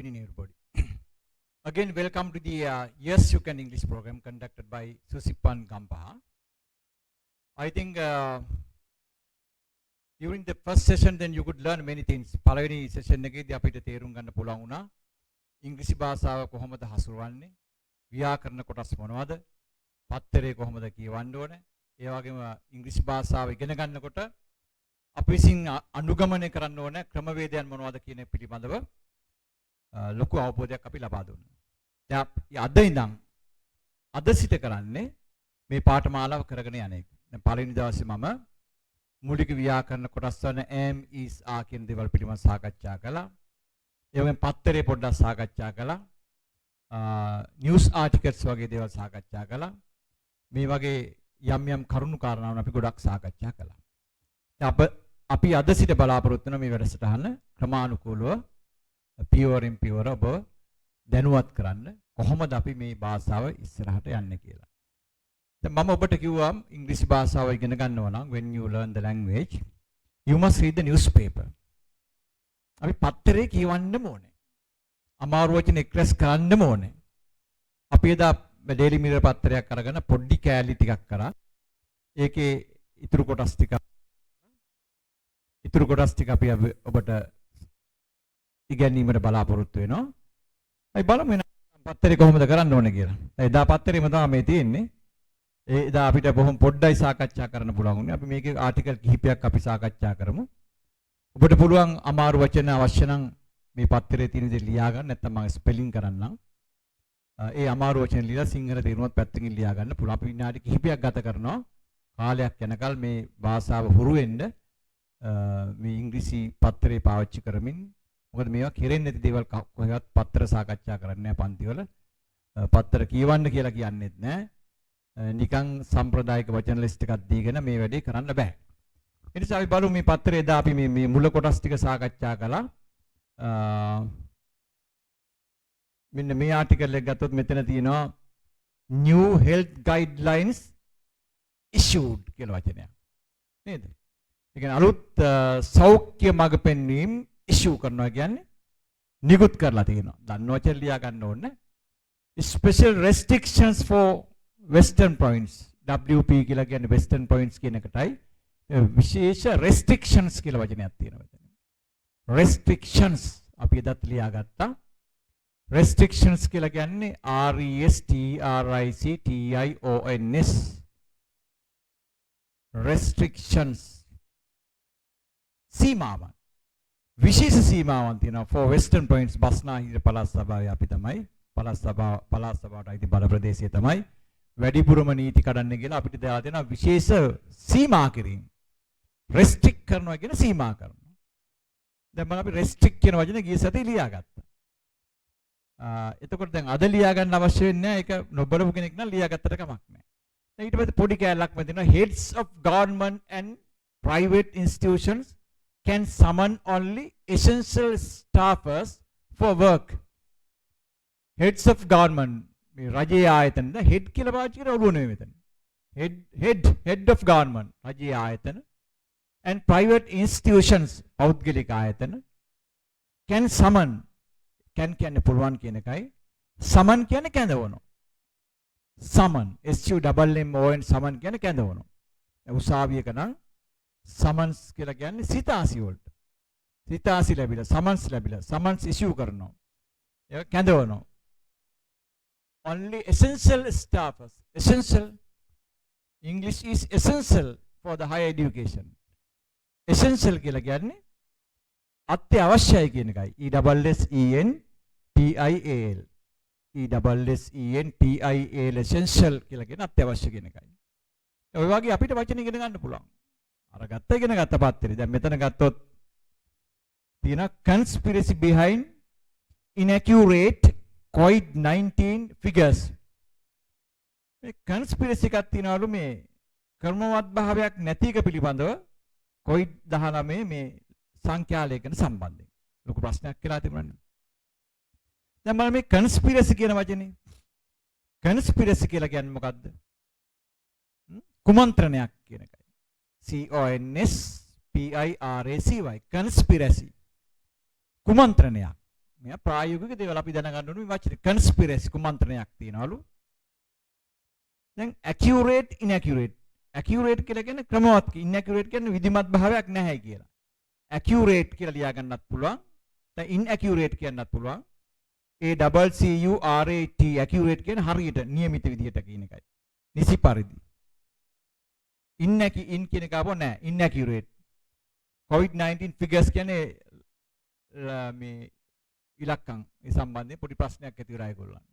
evening, everybody. Again, welcome to the Yes You Can English program conducted by Susipan Gampa. I think during the first session, then you could learn many things. පළවෙනි session එකේදී අපිට තේරුම් ගන්න පුළුවන් වුණා ඉංග්‍රීසි භාෂාව කොහොමද හසුරවන්නේ, ව්‍යාකරණ කොටස් මොනවද, පත්තරේ කොහොමද කියවන්න ඕනේ, ඒ වගේම ඉංග්‍රීසි භාෂාව ඉගෙන ගන්නකොට අපි විසින් අනුගමනය කරන්න ඕනේ ක්‍රමවේදයන් මොනවද කියන පිළිබඳව ලොකු අවබෝධයක් අපි ලබා දුන්නා. දැන් අද සිට කරන්නේ මේ පාඨමාලාව කරගෙන යන එක. දැන් පළවෙනි දවසේ මම මූලික ව්‍යාකරණ කොටස් වන am is are කියන දේවල් පිළිබඳව සාකච්ඡා කළා. ඒ වගේම පත්තරේ පොඩ්ඩක් සාකච්ඡා කළා. නිවුස් ආටිකල්ස් වගේ දේවල් සාකච්ඡා කළා. මේ වගේ යම් කරුණු කාරණාවන් අපි ගොඩක් සාකච්ඡා කළා. අපි අද සිට බලාපොරොත්තු වෙන මේ වැඩසටහන ක්‍රමානුකූලව පියවරෙන් පියවර ඔබ දැනුවත් කරන්න කොහොමද අපි මේ භාෂාව ඉස්සරහට යන්නේ කියලා. දැන් මම ඔබට කිව්වා ඉංග්‍රීසි භාෂාව ඉගෙන ගන්නවා නම් when you learn the language you must read the newspaper. අපි පත්තරේ කියවන්න ඕනේ. අමාරු වචන එක්ස්ප්‍රෙස් කරන්න ඕනේ. අපි එදා ඩේලි මිරර් පත්තරයක් අරගෙන පොඩි කෑලි ටිකක් කරා. ඒකේ ඉතුරු කොටස් ටික අපි ඔබට ඉගෙනීමට බලාපොරොත්තු වෙනවා. අපි බලමු එහෙනම් පත්තරේ කොහොමද කරන්න ඕනේ කියලා. එදා පත්තරේම තමයි මේ තියෙන්නේ. එදා අපිට බොහොම පොඩ්ඩයි සාකච්ඡා කරන්න පුළුවන් වුණේ. අපි මේකේ ආටිකල් කිහිපයක් අපි සාකච්ඡා කරමු. ඔබට පුළුවන් අමාරු වචන අවශ්‍ය නම් මේ පත්තරේ තියෙන දේ ලියා ගන්න. නැත්නම් මම ස්පෙලිං කරන්නම්. ඒ අමාරු වචන ලියලා සිංහල තේරුමත් පැත්තකින් ලියා ගන්න පුළුවන්. අපි විනාඩි කිහිපයක් ගත කරනවා. කාලයක් යනකල් මේ භාෂාව හුරු වෙන්න මේ ඉංග්‍රීසි පත්තරේ පාවිච්චි කරමින්. මොකද මේවා කෙරෙන්නේ නැති දේවල් කොහෙවත් පත්‍ර සාකච්ඡා කරන්නේ නැහැ පන්තිවල. පත්‍ර කියවන්න කියලා කියන්නේත් නැහැ. නිකන් සම්ප්‍රදායික වචන ලිස්ට් එකක් දීගෙන මේ වැඩේ කරන්න බෑ. ඒ නිසා අපි බලමු මේ පත්‍රය එදා අපි මේ මුල කොටස් ටික සාකච්ඡා කළා. මෙන්න මේ ආටිකල් එක ගත්තොත් මෙතන තියෙනවා new health guidelines issued කියලා වචනයක්. නේද? ඒ කියන්නේ අලුත් සෞඛ්‍ය මඟ පෙන්වීම් issue කරනවා කියන්නේ නිකුත් කරලා තියෙනවා. දන්නවචන ලියා ගන්න ඕනේ. special restrictions for western points WP කියලා කියන්නේ western points කියන එකටයි විශේෂ restrictions කියලා වචනයක් තියෙනවා මෙතන. restrictions අපි එදත් ලියා ගත්තා. restrictions කියලා කියන්නේ RESTRICTIONS restrictions සීමාවන් විශේෂ සීමාවන් තියෙනවා for western points බස්නාහිර පළාත් සභාවේ අපි තමයි පළාත් සභාවට අයිති බල ප්‍රදේශයේ තමයි වැඩිපුරම නීති කඩන්න කියලා අපිට දාලා තියෙනවා විශේෂ සීමා කිරීම. රෙස්ට්‍රික්ට් කරනවා කියන සීමා කරනවා. දැන් මම අපි රෙස්ට්‍රික්ට් කියන වචනේ ගිය සතියේ ලියාගත්තා. එතකොට දැන් අද ලියා ගන්න අවශ්‍ය වෙන්නේ නැහැ. ඒක නොබලපු කෙනෙක් නම් ලියාගත්තට කමක් නැහැ. දැන් ඊට පස්සේ පොඩි කෑල්ලක් මෙතන තියෙනවා heads of government and private institutions can summon only essential staffers for work. Heads of government මේ රජයේ ආයතනද හෙඩ් කියලා පාවිච්චි කරලා ඔළුව නෙවෙයි මෙතන. head of government රජයේ ආයතන and private institutions පෞද්ගලික ආයතන can summon can කියන්නේ පුළුවන් කියන එකයි. summon කියන්නේ කැඳවනවා. summon SUMMON summon කියන්නේ කැඳවනවා. උසාවියක නම් summons කියලා කියන්නේ සිතාසි වලට. සිතාසි ලැබිලා summons ලැබිලා summons issue කරනවා. ඒක කැඳවනවා. Only essential staffers. Essential. English is essential for the higher education. Essential කියලා කියන්නේ අත්‍යවශ්‍යයි කියන එකයි. ESSENTIAL essential කියලා කියන්නේ අත්‍යවශ්‍ය කියන එකයි. ඔය වගේ අපිට වචන ඉගෙන ගන්න පුළුවන්. අර ඉගෙන ගත්ත පත්තරේ. දැන් මෙතන ගත්තොත් තියෙන conspiracy behind inaccurate COVID-19 figures. මේ conspiracy එකක් තියනවලු මේ කර්මවත් භාවයක් නැති එක පිළිබඳව COVID-19 මේ සංඛ්‍යාලයකට සම්බන්ධයෙන් ලොකු ප්‍රශ්නයක් කියලා තිබුණා. දැන් බලන්න මේ conspiracy කියන වචනේ. conspiracy කියලා කියන්නේ මොකද්ද? කුමන්ත්‍රණයක් කියන එකයි. CONSPIRACY conspiracy. කුමන්ත්‍රණයක්. මෙයා ප්‍රායෝගික දේවල් අපි දැනගන්න ඕනේ මේ වචනේ conspiracy කුමන්ත්‍රණයක් තියනවලු. දැන් accurate inaccurate. accurate කියලා කියන්නේ ක්‍රමවත්, inaccurate කියන්නේ විධිමත් භාවයක් නැහැ කියලා. accurate කියලා ලියා ගන්නත් පුළුවන්. දැන් inaccurate කියන්නත් පුළුවන්. ACCURAT accurate කියන්නේ හරියට නියමිත විදිහට කියන එකයි. නිසි පරිදි. in කියන එක ආපුවා නෑ inaccurate. COVID-19 figures කියන්නේ මේ ඉලක්කම් ඒ සම්බන්ධයෙන් පොඩි ප්‍රශ්නයක් ඇති වෙලා ඒගොල්ලන්.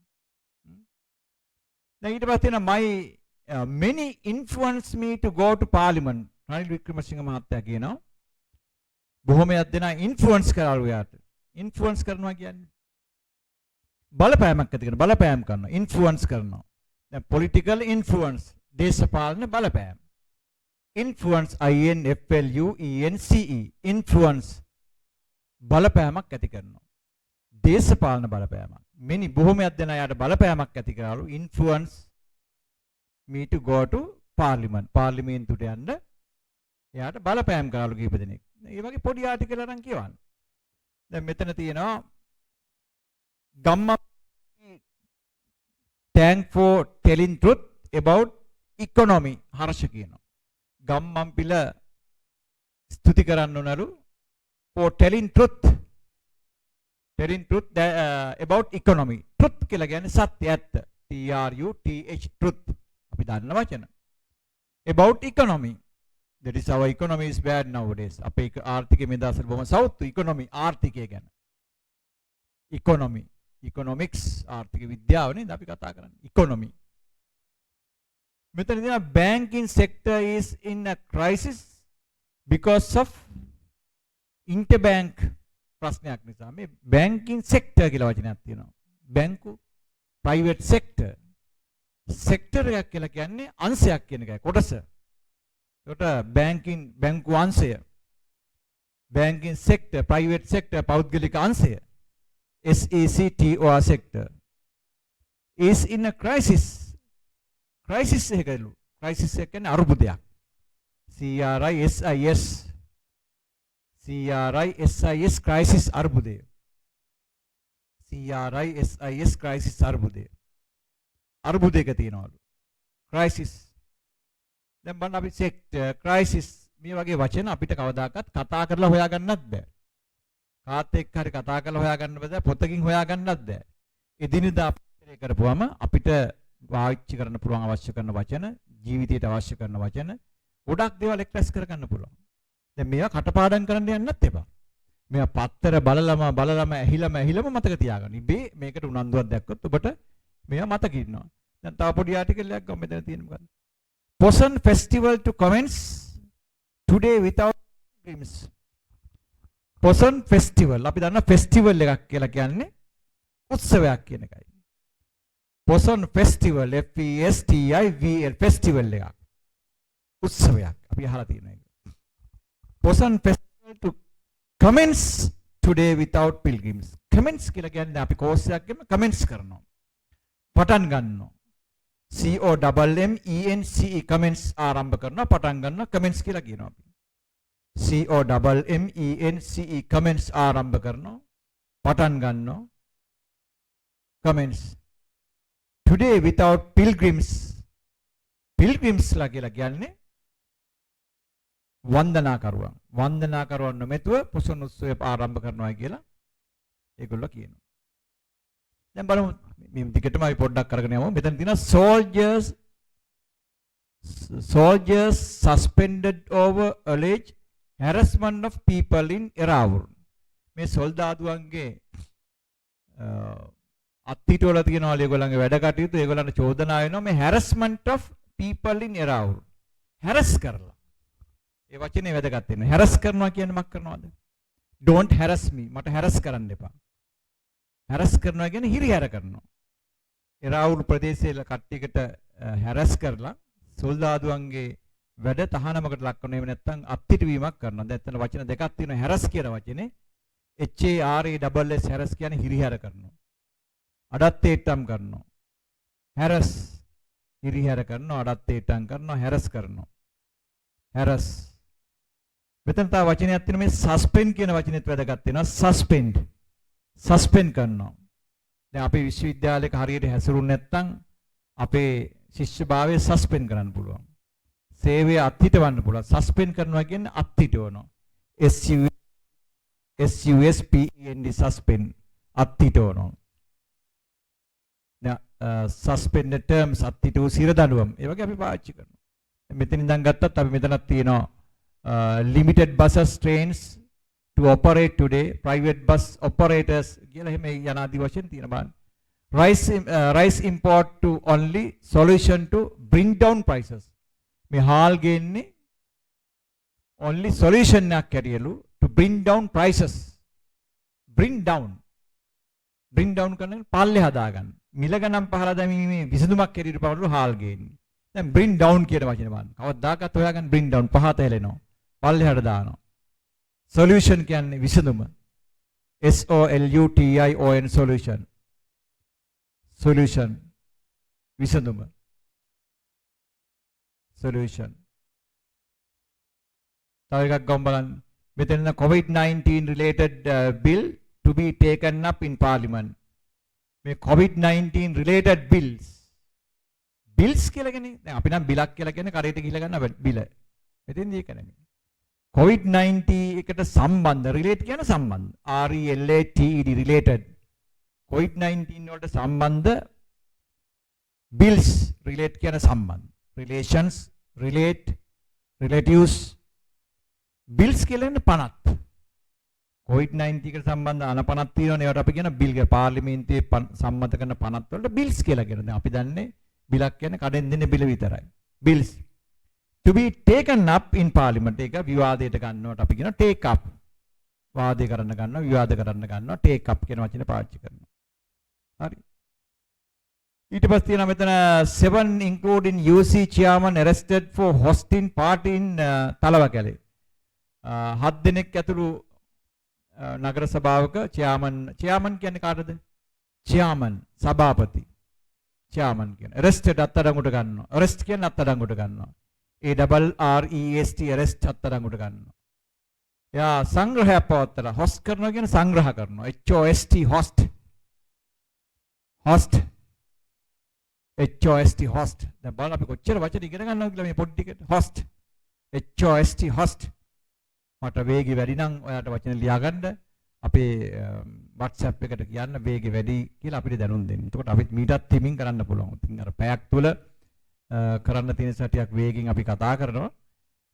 දැන් ඊට පස්සේ තියෙන my many influence me to go to parliament. Ranil Wickremesinghe මහත්තයා කියනවා බොහොමයක් දෙනා ඉන්ෆ්ලුවන්ස් කරාලු යාට. ඉන්ෆ්ලුවන්ස් කරනවා කියන්නේ බලපෑමක් ඇති කරන බලපෑම් කරනවා ඉන්ෆ්ලුවන්ස් කරනවා. දැන් පොලිටිකල් ඉන්ෆ්ලුවන්ස් දේශපාලන බලපෑම්. ඉන්ෆ්ලුවන්ස් INFLUENCE ඉන්ෆ්ලුවන්ස් බලපෑමක් ඇති කරනවා. දේශපාලන බලපෑමක්. මෙනි බොහොමයක් දෙනා යාට බලපෑමක් ඇති කරාලු influence me to go to parliament. පාර්ලිමේන්තුවට යන්න එයාට බලපෑම් කරාලු කීප දෙනෙක්. මේ වගේ පොඩි ආටිකල් අරන් කියවන්න. දැන් මෙතන තියෙනවා ගම්මා thank for telling truth about economy Harsha කියනවා. ගම්මන්පිල ස්තුති කරන්න උනලු for telling truth about economy. truth කියලා කියන්නේ සත්‍ය ඇත්ත. TRUTH truth අපි දන්න වචන. about economy. that is our economy is bad nowadays. අපේ ආර්ථිකය මේ දවස්වල බොහොම සෞතු economy ආර්ථිකය ගැන. economy economics ආර්ථික විද්‍යාව නේද අපි කතා කරන්නේ economy. මෙතන තියෙනවා banking sector is in a crisis because of interbank ප්‍රශ්නයක් නිසා. මේ banking sector කියලා වචනයක් තියෙනවා. බැංකු private sector. sector එකක් කියලා කියන්නේ අංශයක් කියන එකයි කොටස. ඒකට banking බැංකු අංශය. banking sector private sector පෞද්ගලික අංශය. SECTOR sector is in a crisis. crisis එකලු. crisis එක කියන්නේ අරුබුදයක්. CRISIS crisis අරුබුදය. CRISIS crisis අරුබුදය. අරුබුදයක තියනවලු. crisis. දැන් බලන්න අපි sector crisis මේ වගේ වචන අපිට කවදාකවත් කතා කරලා හොයාගන්නත් බෑ. කාත් එක්ක හරි කතා කරලා හොයාගන්න බෑ, පොතකින් හොයාගන්නත් බෑ. එදිනෙදා අපිට කරපුවම අපිට පාවිච්චි කරන්න පුළුවන් අවශ්‍ය කරන වචන, ජීවිතයට අවශ්‍ය කරන වචන ගොඩක් දේවල් එක්ස්ප්‍රෙස් කරගන්න පුළුවන්. දැන් මේවා කටපාඩම් කරන්න යන්නත් එපා. මේවා පත්තර බලලම ඇහිලම මතක තියාගන්න. ඉබේ මේකට උනන්දුවක් දැක්කොත් ඔබට මේවා මතක ඉන්නවා. දැන් තව පොඩි ආටිකල් එකක් ගමු මෙතන තියෙන මොකද්ද? Poson festival to commence today without dreams. Poson festival අපි දන්නා ෆෙස්ටිවල් එකක් කියලා කියන්නේ උත්සවයක් කියන එකයි. Poson festival FESTIVL festival එකක්. උත්සවයක් අපි අහලා තියෙනවා ඒක. Poson festival to commence today without pilgrims. commence කියලා කියන්නේ අපි කෝස් එකක් ගෙම commence කරනවා. පටන් ගන්නවා. COMMENCE commence ආරම්භ කරනවා පටන් ගන්නවා commence කියලා කියනවා අපි. COMMENCE commence ආරම්භ කරනවා පටන් ගන්නවා commence. today without pilgrims. pilgrims ලා කියලා කියන්නේ වන්දනාකරුවන් නොමැතුව පොසොන් උත්සවය ආරම්භ කරනවා කියලා ඒගොල්ලෝ කියනවා. දැන් බලමු මේ ටිකටම අපි පොඩ්ඩක් අරගෙන යමු. මෙතන තියෙනවා soldiers suspended over alleged harassment of people in Eravur. මේ සොල්දාදුවන්ගේ අත්හිටවල තියෙනවා ඒගොල්ලන්ගේ වැඩ කටයුතු ඒගොල්ලන්ට චෝදනා වෙනවා මේ harassment of people in Eravur. harass කරලා. ඒ වචනේ වැදගත් වෙනවා. harass කරනවා කියන්නේ මොකක් කරනවද? don't harass me. මට harass කරන්න එපා. harass කරනවා කියන්නේ හිරිහැර කරනවා. Eravur ප්‍රදේශයේ කට්ටියකට harass කරලා සොල්දාදුවන්ගේ වැඩ තහනමකට ලක් කරනවා. එහෙම නැත්නම් අත්හිටවීමක් කරනවා. දැන් එතන වචන දෙකක් තියෙනවා. harass කියන වචනේ HARASS harass කියන්නේ හිරිහැර කරනවා. අඩත්තේට්ටම් කරනවා. harass හිරිහැර කරනවා, අඩත්තේට්ටම් කරනවා, harass කරනවා. harass. මෙතන තව වචනයක් තියෙනවා මේ suspend කියන වචනේත් වැදගත් වෙනවා. suspend. සස්පෙන්ඩ් කරනවා. දැන් අපේ විශ්වවිද්‍යාලයක හරියට හැසිරුනේ නැත්නම් අපේ ශිෂ්‍යභාවය සස්පෙන්ඩ් කරන්න පුළුවන්. සේවය අත්හිටවන්න පුළුවන්. සස්පෙන්ඩ් කරනවා කියන්නේ අත්හිටවනවා. SUSPEND සස්පෙන්ඩ් අත්හිටවනවා. suspended terms අත්හිටු සිර දඬුවම් ඒ වගේ අපි පාවිච්චි කරනවා. මෙතන ඉඳන් ගත්තත් අපි මෙතනක් තියෙනවා limited buses trains to operate today private bus operators කියලා එහෙම යන ආදි වශයෙන් තියෙන බලන්න. rice import to only solution to bring down prices. මේ හාල් ගේන්නේ only solution එකක් ඇරියලු to bring down prices. bring down කරන පල්ලේ හදාගන්න. මිල ගණන් පහලා දැමීමේ විසඳුමක් ඇරියට පවරළු හාල් ගේන්නේ. දැන් bring down කියන වචනේ බලන්න. කවදාකවත් හොයාගන්න bring down පහත හෙලෙනවා. පල්ලෙහාට දානවා. solution කියන්නේ විසඳුම. SOLUTION solution. solution විසඳුම. solution. තව එකක් ගමු බලන්න. මෙතන COVID-19 related bill to be taken up in parliament. මේ COVID-19 related bills කියලා කියන්නේ දැන් අපි නම් බිලක් කියලා කියන්නේ කරේට ගිහලා ගන්න බිල. මෙතෙන්දී ඒක නෙමෙයි. COVID-19 එකට සම්බන්ධ relate කියන සම්බන්ධ. RELATED related. COVID-19 වලට සම්බන්ධ bills relate කියන සම්බන්ධ. relations relate relatives bills කියන්නේ පනත්. COVID-19 එකට සම්බන්ධ අනපනත් තියෙනවනේ ඒවට අපි කියන බිල් කියලා පාර්ලිමේන්තුවේ සම්මත කරන පනත් වලට බිල්ස් කියලා කියනවා. දැන් අපි දන්නේ බිලක් කියන්නේ කඩෙන් දෙන්නේ බිල විතරයි. Bills to be taken up in parliament එක විවාදයට ගන්නවට අපි කියන take up. වාදය කරන්න ගන්නවා විවාද කරන්න ගන්නවා take up කියන වචනේ පාවිච්චි කරනවා. හරි. ඊට පස්සේ තියෙනවා මෙතන 7 including UC chairman arrested for hosting party in Talawakele. 7 දෙනෙක් ඇතුළු නගර සභාවක chairman කියන්නේ කාටද? chairman සභාපති. chairman කියන්නේ arrested අත්අඩංගුවට ගන්නවා. arrest කියන්නේ අත්අඩංගුවට ගන්නවා. ARREST arrest අත්අඩංගුවට ගන්නවා. යා සංග්‍රහයක් පවත්තලා host කරනවා කියන්නේ සංග්‍රහ කරනවා. HOST host. host HOST host. දැන් බලන්න අපි කොච්චර වචන ඉගෙන ගන්නවද කියලා මේ පොඩි ටිකට. host HOST host. මට වේගය වැඩි නම් ඔයාලට වචන ලියාගන්න අපේ WhatsApp එකට කියන්න වේගය වැඩි කියලා අපිට දැනුම් දෙන්න. එතකොට අපිත් මීටත් තිමින් කරන්න පුළුවන්. ඉතින් අර පැයක් තුල කරන්න තියෙන සැටියක් වේගෙන් අපි කතා කරනවා.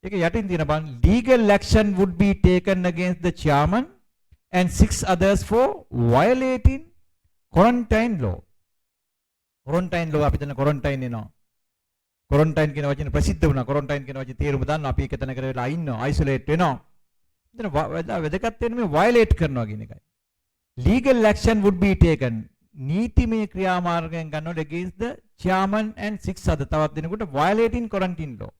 ඒක යටින් තියෙන බලන්න legal action would be taken against the chairman and 6 others for violating quarantine law. quarantine law අපි දැන් quarantine එනවා. quarantine කියන වචනේ ප්‍රසිද්ධ වුණා. quarantine කියන වචනේ තේරුම දන්නවා. අපි එක තැනකට වෙලා ඉන්නවා. isolate වෙනවා. එතන වැදගත් වෙන්නේ මේ violate කරනවා කියන එකයි. legal action would be taken. නීතිමය ක්‍රියාමාර්ගයෙන් ගන්නකොට against the chairman and 6 other තවත් දෙනෙකුට violating quarantine law.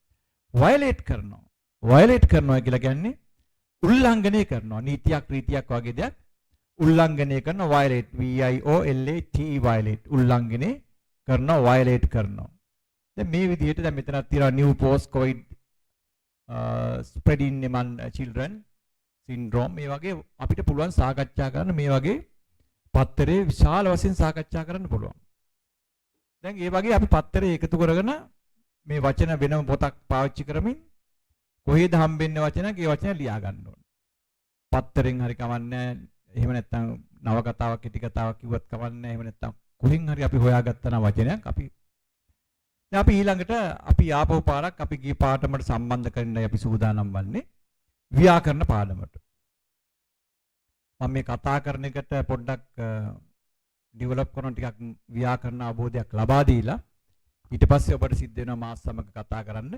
violate කරනවා. violate කරනවා කියලා කියන්නේ උල්ලංඝනය කරනවා. නීතියක් රීතියක් වගේ දෙයක් උල්ලංඝනය කරනවා violate VIOLATE violate උල්ලංඝනය කරනවා violate කරනවා. දැන් මේ විදිහට දැන් මෙතනක් තියෙනවා new post covid spreading among children syndrome මේ වගේ අපිට පුළුවන් සාකච්ඡා කරන්න මේ වගේ පත්තරේ විශාල වශයෙන් සාකච්ඡා කරන්න පුළුවන්. දැන් ඒ වගේ අපි පත්තරේ එකතු කරගෙන මේ වචන වෙනම පොතක් පාවිච්චි කරමින් කොහෙද හම්බෙන්නේ වචනක් ඒ වචන ලියා ගන්න ඕනේ. පත්තරෙන් හරි කවන්නේ එහෙම නැත්නම් නව කතාවක් කෙටි කතාවක් කිව්වත් කවන්නේ එහෙම නැත්නම් කොහෙන් හරි අපි හොයාගත්තා නම් වචනයක් අපි දැන් අපි ඊළඟට අපි ආපහු පාරක් අපි ගිය පාඩමට සම්බන්ධ කරන්නයි අපි සූදානම් වන්නේ ව්‍යාකරණ පාඩමට. මම මේ කතා කරන එකට පොඩ්ඩක් ඩෙවලොප් කරන ටිකක් ව්‍යාකරණ අවබෝධයක් ලබා දීලා ඊට පස්සේ ඔබට සිද්ධ වෙනවා මාත් සමග කතා කරන්න.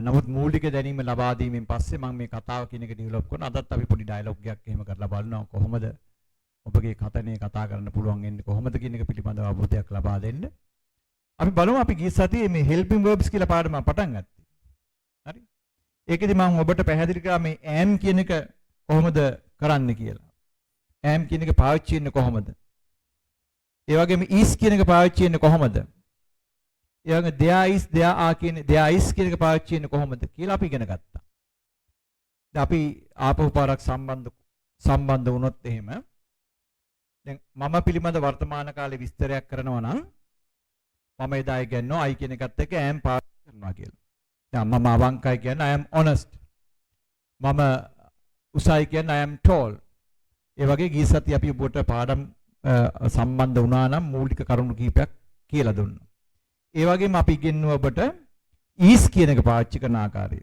නමුත් මූලික දැනීම ලබා දීමෙන් පස්සේ මම මේ කතාව කියන එක ඩෙවලොප් කරනවා. අදත් අපි පොඩි ඩයලොග් එකක් එහෙම කරලා බලනවා කොහොමද ඔබගේ කතනේ කතා කරන්න පුළුවන් වෙන්නේ කොහොමද කියන එක පිළිබඳව අවබෝධයක් ලබා දෙන්න. අපි බලමු අපි ගිය සතියේ මේ helping verbs කියලා පාඩම පටන් ගත්තා. හරි? ඒකෙදි මම ඔබට පැහැදිලි කරා මේ am කියන එක කොහොමද කරන්න කියලා. am කියන එක පාවිච්චි වෙන්නේ කොහොමද? ඒ වගේම is කියන එක පාවිච්චි වෙන්නේ කොහොමද? ඒ වගේම there is there are කියන there is කියන එක පාවිච්චි වෙන්නේ කොහොමද කියලා අපි ඉගෙන ගත්තා. දැන් අපි ආපහු පාරක් සම්බන්ධ වුණොත් එහෙම දැන් මම පිළිබඳ වර්තමාන කාලේ විස්තරයක් කරනවා නම් මම එදා කියනවා I කියන එකත් එක්ක am පාවිච්චි කරනවා කියලා. දැන් මම අවංකයි කියන්නේ I am honest. මම උසයි කියන්නේ I am tall. ඒ වගේ ගිය සතිය අපි ඔබට පාඩම් සම්බන්ධ වුණා නම් මූලික කරුණු කිහිපයක් කියලා දුන්නා. ඒ වගේම අපි ඉගෙනුවා ඔබට is කියන එක පාවිච්චි කරන ආකාරය.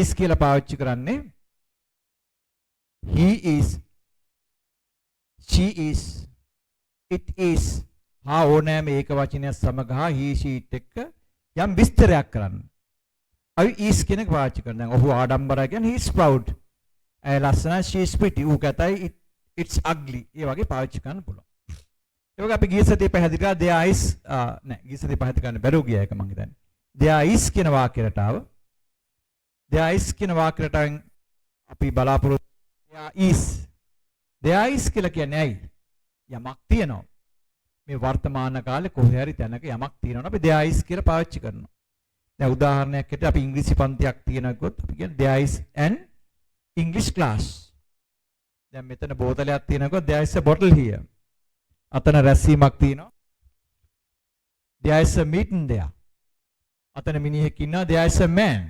is කියලා පාවිච්චි කරන්නේ he is, she is, it is. හා ඕනෑම ඒක වචනයක් සමග හා he she it එක්ක යම් විස්තරයක් කරන්න. අපි is කියන එක පාවිච්චි කරනවා. දැන් ඔහු ආඩම්බරයි කියන්නේ he is proud. ඇය ලස්සනයි she is pretty. ඌ කැතයි it's ugly. ඒ වගේ පාවිච්චි කරන්න පුළුවන්. ඒ වගේ අපි ගිය සතියේ පැහැදිලි කරා there is නෑ ගිය සතියේ පැහැදිලි කරන්න බැරුව ගියා එක මං හිතන්නේ. there is කියන වාක්‍ය රටාව. there is කියන වාක්‍ය රටාවෙන් අපි බලාපොරොත්තු there is. there is කියලා කියන්නේ ඇයි? යමක් තියෙනවා. මේ වර්තමාන කාලේ කොහේ හරි තැනක යමක් තියෙනවා අපි there is කියලා පාවිච්චි කරනවා. දැන් උදාහරණයක් හිටිය අපි ඉංග්‍රීසි පන්තියක් තියෙනකොත් අපි කියන්නේ there is an English class. දැන් මෙතන බෝතලයක් තියෙනකොත් there is a bottle here. අතන රැස්වීමක් තියෙනවා. there is a meeting there. අතන මිනිහෙක් ඉන්නවා there is a man.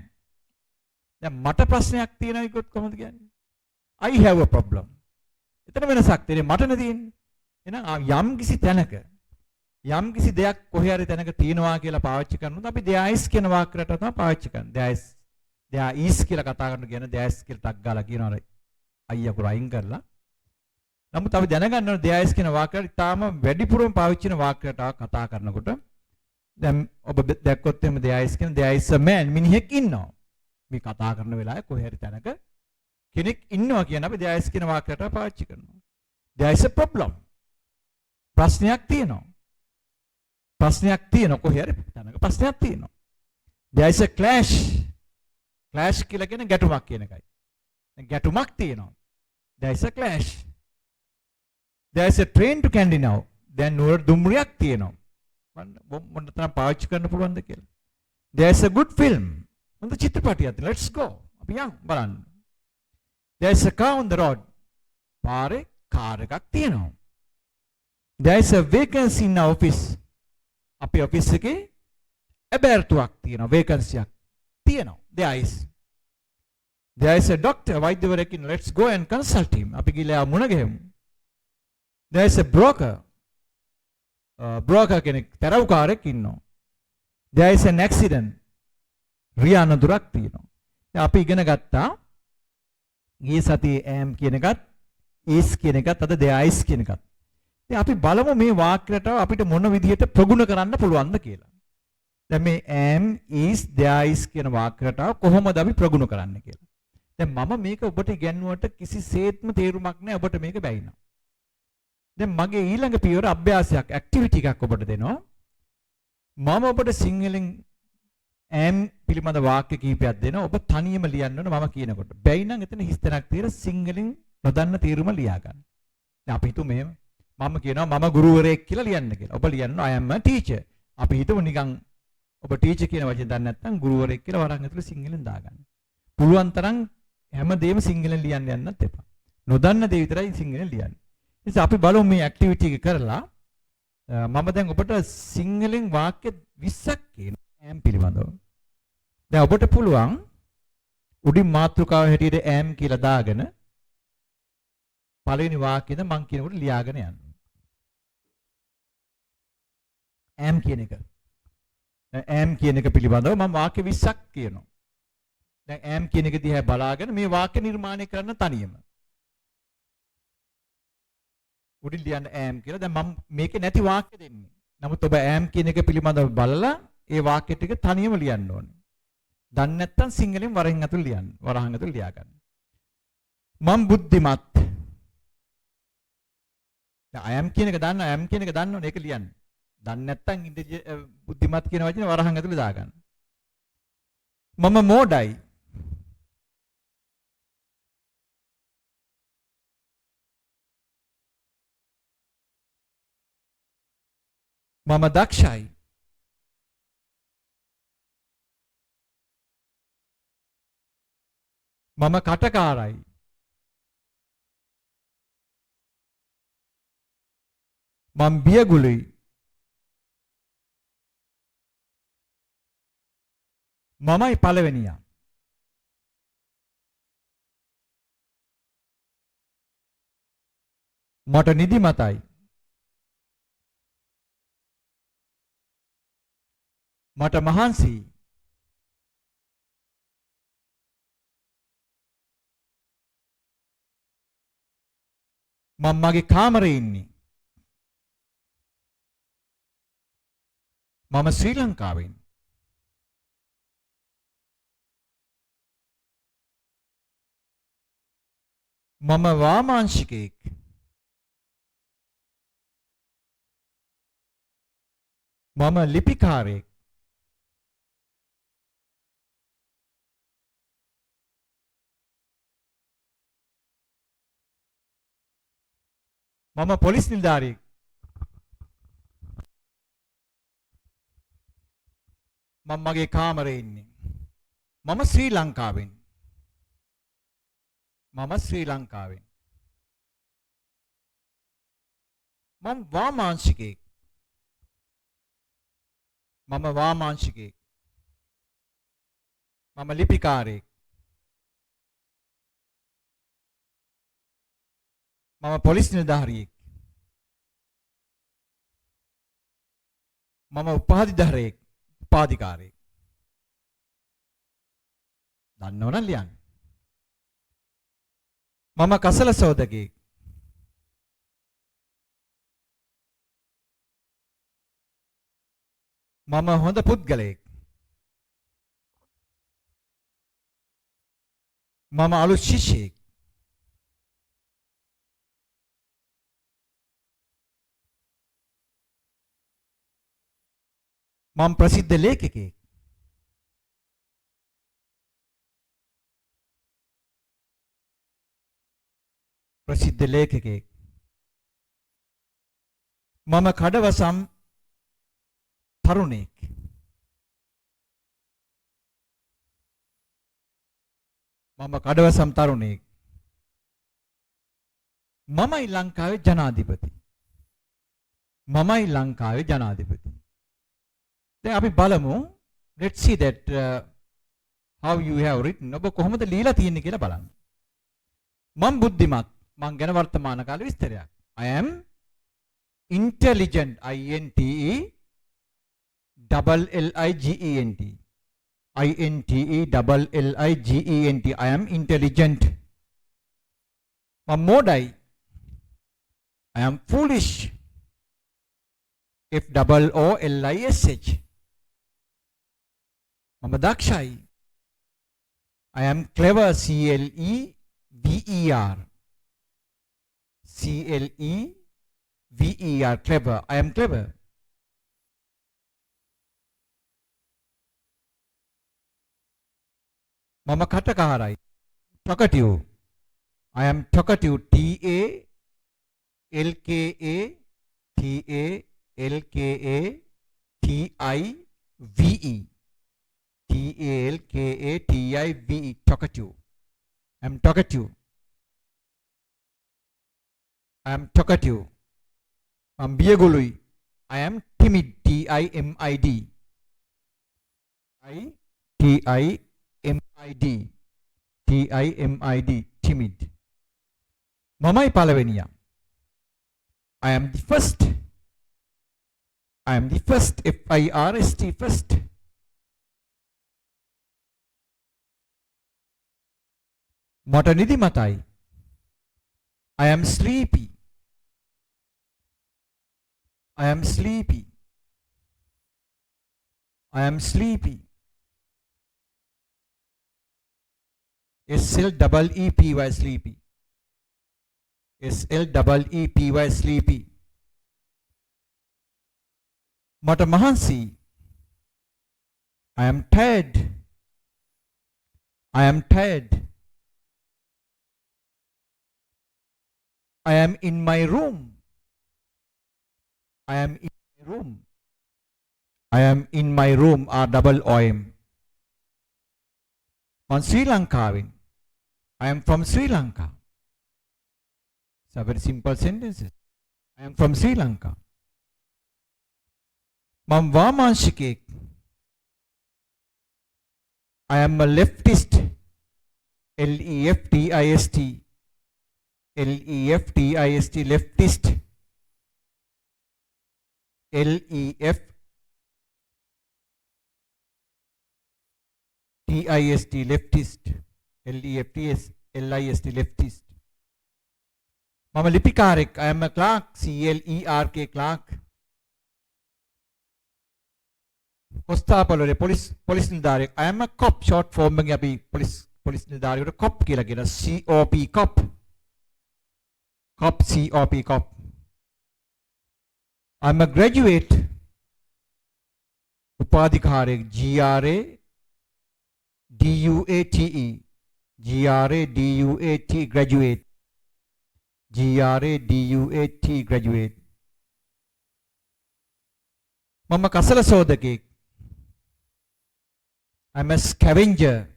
දැන් මට ප්‍රශ්නයක් තියෙනවා කිව්වොත් කොහොමද කියන්නේ? I have a problem. එතන වෙනසක් තියෙන්නේ මටනේ තියෙන්නේ. එහෙනම් යම් කිසි තැනක යම් කිසි දෙයක් කොහේ හරි තැනක තියෙනවා කියලා පාවිච්චි කරනොත් අපි there is කියන වාක්‍යයට තමයි පාවිච්චි කරන්නේ. there is කියලා කතා කරන කියන there is කියලා ටක් ගාලා කියනවා අයියා කුර අයින් කරලා. නමුත් අපි දැනගන්න ඕනේ there is කියන වාක්‍යයට තාම වැඩිපුරම පාවිච්චි කරන වාක්‍යයට කතා කරනකොට දැන් ඔබ දැක්කොත් එimhe there is කියන there is a man මිනිහෙක් ඉන්නවා. මේ කතා කරන වෙලාවේ කොහේ හරි තැනක කෙනෙක් ඉන්නවා කියන අපි there is කියන වාක්‍යයට පාවිච්චි කරනවා. there is a problem. ප්‍රශ්නයක් තියෙනවා. ප්‍රශ්නයක් තියෙනවා කොහේ හරි තැනක ප්‍රශ්නයක් තියෙනවා. there is a clash. clash කියලා කියන්නේ ගැටුමක් කියන එකයි. දැන් ගැටුමක් තියෙනවා. there is a clash. there is a train to Kandy now. දැන් නුවර දුම්රියක් තියෙනවා. මොන තරම් පාවිච්චි කරන්න පුළුවන්ද කියලා. there is a good film. හොඳ චිත්‍රපටයක් තියෙනවා. let's go. අපි යමු බලන්න. there is a car on the road. පාරේ කාර් එකක් තියෙනවා. there is a vacancy in our office. අපේ ඔෆිස් එකේ ඇබෑර්තුවක් තියෙනවා. vacancy එකක් තියෙනවා. there is a doctor වෛද්‍යවරයෙක් ඉන්න. let's go and consult him. අපි ගිහලා මුණ ගැහෙමු. there is a broker. broker කෙනෙක් තරවුකාරයෙක් ඉන්නවා. there is an accident. රියානතුරක් තියෙනවා. දැන් අපි ඉගෙන ගත්තා ගිය සතියේ am කියන එකත් is කියන එකත් අද there is කියන එකත්. දැන් අපි බලමු මේ වාක්‍යයට අපිට මොන විදිහට ප්‍රගුණ කරන්න පුළුවන්ද කියලා. දැන් මේ am is there is කියන වාක්‍යයට කොහොමද අපි ප්‍රගුණ කරන්න කියලා. දැන් මම මේක ඔබට ඉගෙනුවට කිසිසේත්ම තේරුමක් නැහැ ඔබට මේක බැයිනවා. දැන් මගේ ඊළඟ පියවර අභ්‍යාසයක් ඇක්ටිවිටි එකක් ඔබට දෙනවා. මම ඔබට සිංහලෙන් am පිළිබඳ වාක්‍ය කිහිපයක් දෙනවා. ඔබ තනියම ලියන්න ඕන මම කියනකොට. බැයි නම් එතන හිස්තැනක් තියලා සිංහලෙන් නොදන්න තේරුම ලියා ගන්න. දැන් අපි හිතමු මෙහෙම. මම කියනවා මම ගුරුවරයෙක් කියලා ලියන්න කියලා. ඔබ ලියන්න I am a teacher. අපි හිතමු නිකන් ඔබ ටීචර් කියන වචනේ දන්නේ නැත්නම් ගුරුවරයෙක් කියලා වරන් ඇතුලේ සිංහලෙන් දාගන්න. පුළුවන් තරම් හැමදේම සිංහලෙන් ලියන්න යන්නත් එපා. නොදන්න දේ විතරයි සිංහලෙන් ලියන්න. ඉතින් අපි බලමු මේ ඇක්ටිවිටි එක කරලා මම දැන් ඔබට සිංහලෙන් වාක්‍ය 20ක් කියනවා am පිළිබඳව. දැන් ඔබට පුළුවන් උඩින් මාතෘකාව හැටියට am කියලා දාගෙන පළවෙනි වාක්‍යෙද මං කියනකොට ලියාගෙන යන්න. am කියන එක. am කියන එක පිළිබඳව මම වාක්‍ය 20ක් කියනවා. දැන් am කියන එක දිහා බලාගෙන මේ වාක්‍ය නිර්මාණය කරන්න තනියම. උඩින් ලියන්න am කියලා. දැන් මම මේකේ නැති වාක්‍ය දෙන්නේ. නමුත් ඔබ am කියන එක පිළිබඳව බලලා ඒ වාක්‍ය ටික තනියම ලියන්න ඕනේ. දන්නේ නැත්නම් සිංහලෙන් වරහින් අතුල් ලියන්න. වරහන් අතුල් ලියා ගන්න. මම බුද්ධිමත්. දැන් I am කියන එක දන්න am කියන එක දන්න ඕනේ ඒක ලියන්න. දන්නේ නැත්නම් බුද්ධිමත් කියන වචනේ වරහන් ඇතුලේ දාගන්න. මම මෝඩයි. මම දක්ෂයි. මම කටකාරයි. මම බියගුලුයි. මමයි පළවෙනියා. මට නිදිමතයි. මට මහන්සියි. මම මගේ කාමරේ ඉන්නේ. මම ශ්‍රී ලංකාවෙන්. මම වාමාංශිකයෙක්. මම ලිපිකාරයෙක්. මම පොලිස් නිලධාරියෙක්. මම මගේ කාමරේ ඉන්නේ. මම ශ්‍රී ලංකාවෙන්. මම ශ්‍රී ලංකාවෙන්. මම වාමාංශිකයෙක්. මම වාමාංශිකයෙක්. මම ලිපිකාරයෙක්. මම පොලිස් නිලධාරියෙක්. මම උපාධිධාරියෙක්. උපාධිකාරයෙක්. දන්නවනම් ලියන්න. මම කසල සෝදකයෙක්. මම හොඳ පුද්ගලයෙක්. මම අලුත් ශිෂ්‍යයෙක්. මම ප්‍රසිද්ධ ලේඛකයෙක්. ප්‍රසිද්ධ ලේඛකයෙක්. මම කඩවසම් තරුණයෙක්. මම කඩවසම් තරුණයෙක්. මමයි ලංකාවේ ජනාධිපති. මමයි ලංකාවේ ජනාධිපති. දැන් අපි බලමු, let's see that how you have written. ඔබ කොහොමද লীලා තියෙන්නේ කියලා බලන්න. මම බුද්ධිමත්. මං ගැන වර්තමාන කාල විස්තරයක්. I am intelligent. INTE double LIGENT. INTE double LIGENT. I am intelligent. මම මෝඩයි. I am foolish. F double O L I S H. මම දක්ෂයි. I am clever. CLEVER. CLEVER. Clever. I am clever. මම කටකාරයි. talkative. I am talkative. TALKATALKATIVE. TALKATIVE. talkative. I am talkative. I am talkative. I'm biyagului. I am timid. TIMID. TIMID. TIMID. Timid. Mamai palaveniya. I am the first. I am the first. FIRST. First. Mata nidimatai. I am sleepy. I am sleepy. I am sleepy. SLEEPY. Sleepy. SLEEPY. Sleepy. Mata mahansi. I am tired. I am tired. I am in my room. I am in my room. I am in my room. ROOM. On Sri Lanka. I am from Sri Lanka. It's a very simple sentence. I am from Sri Lanka. මම වාමාංශිකයෙක්. I am a leftist. Leftist. Leftist. Leftist. Leftist. Leftist. Left. Leftist. මම ලිපිකාරෙක්. I am a clerk. CLERK clerk. කොස්තාපලේ police නිලධාරියෙක්. I am a cop. short form එකෙන් අපි police නිලධාරියෙකුට cop කියලා කියන COP cop. Cop COP cop. I am a graduate. උපාධිකාරයෙක්. GRA DUATE. GRA DUAT graduate. GRA DUAT graduate. මම කසල සෝදකයෙක්. I'm a scavenger.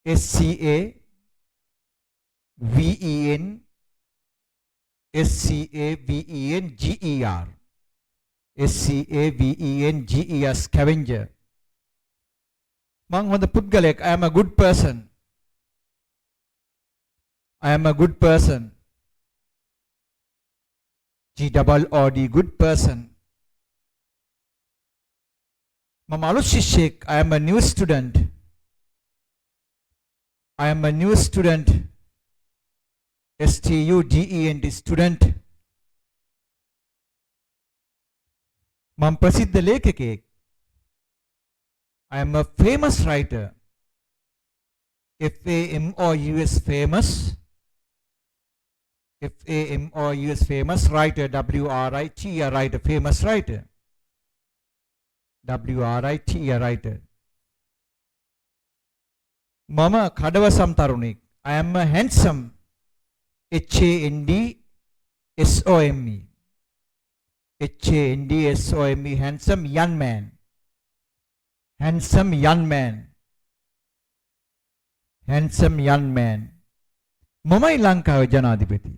SCAVENGER. SCAVENGER scavenger. මං හොඳ පුද්ගලයෙක්. I am a good person. I am a good person. GOOD good person. මම අලුත් ශිෂ්‍යයෙක්. I am a new student. I am a new student. STUDENT student. මම ප්‍රසිද්ධ ලේඛකයෙක්. I am a famous writer. FAMOUS famous. FAMOUS famous writer. WRITER writer. Famous writer. WRITER writer. මම කඩවසම් තරුණෙක්. I am a handsome. HANDSOME. HANDSOME handsome young man. Handsome young man. Handsome young man. මමයි ලංකාවේ ජනාධිපති.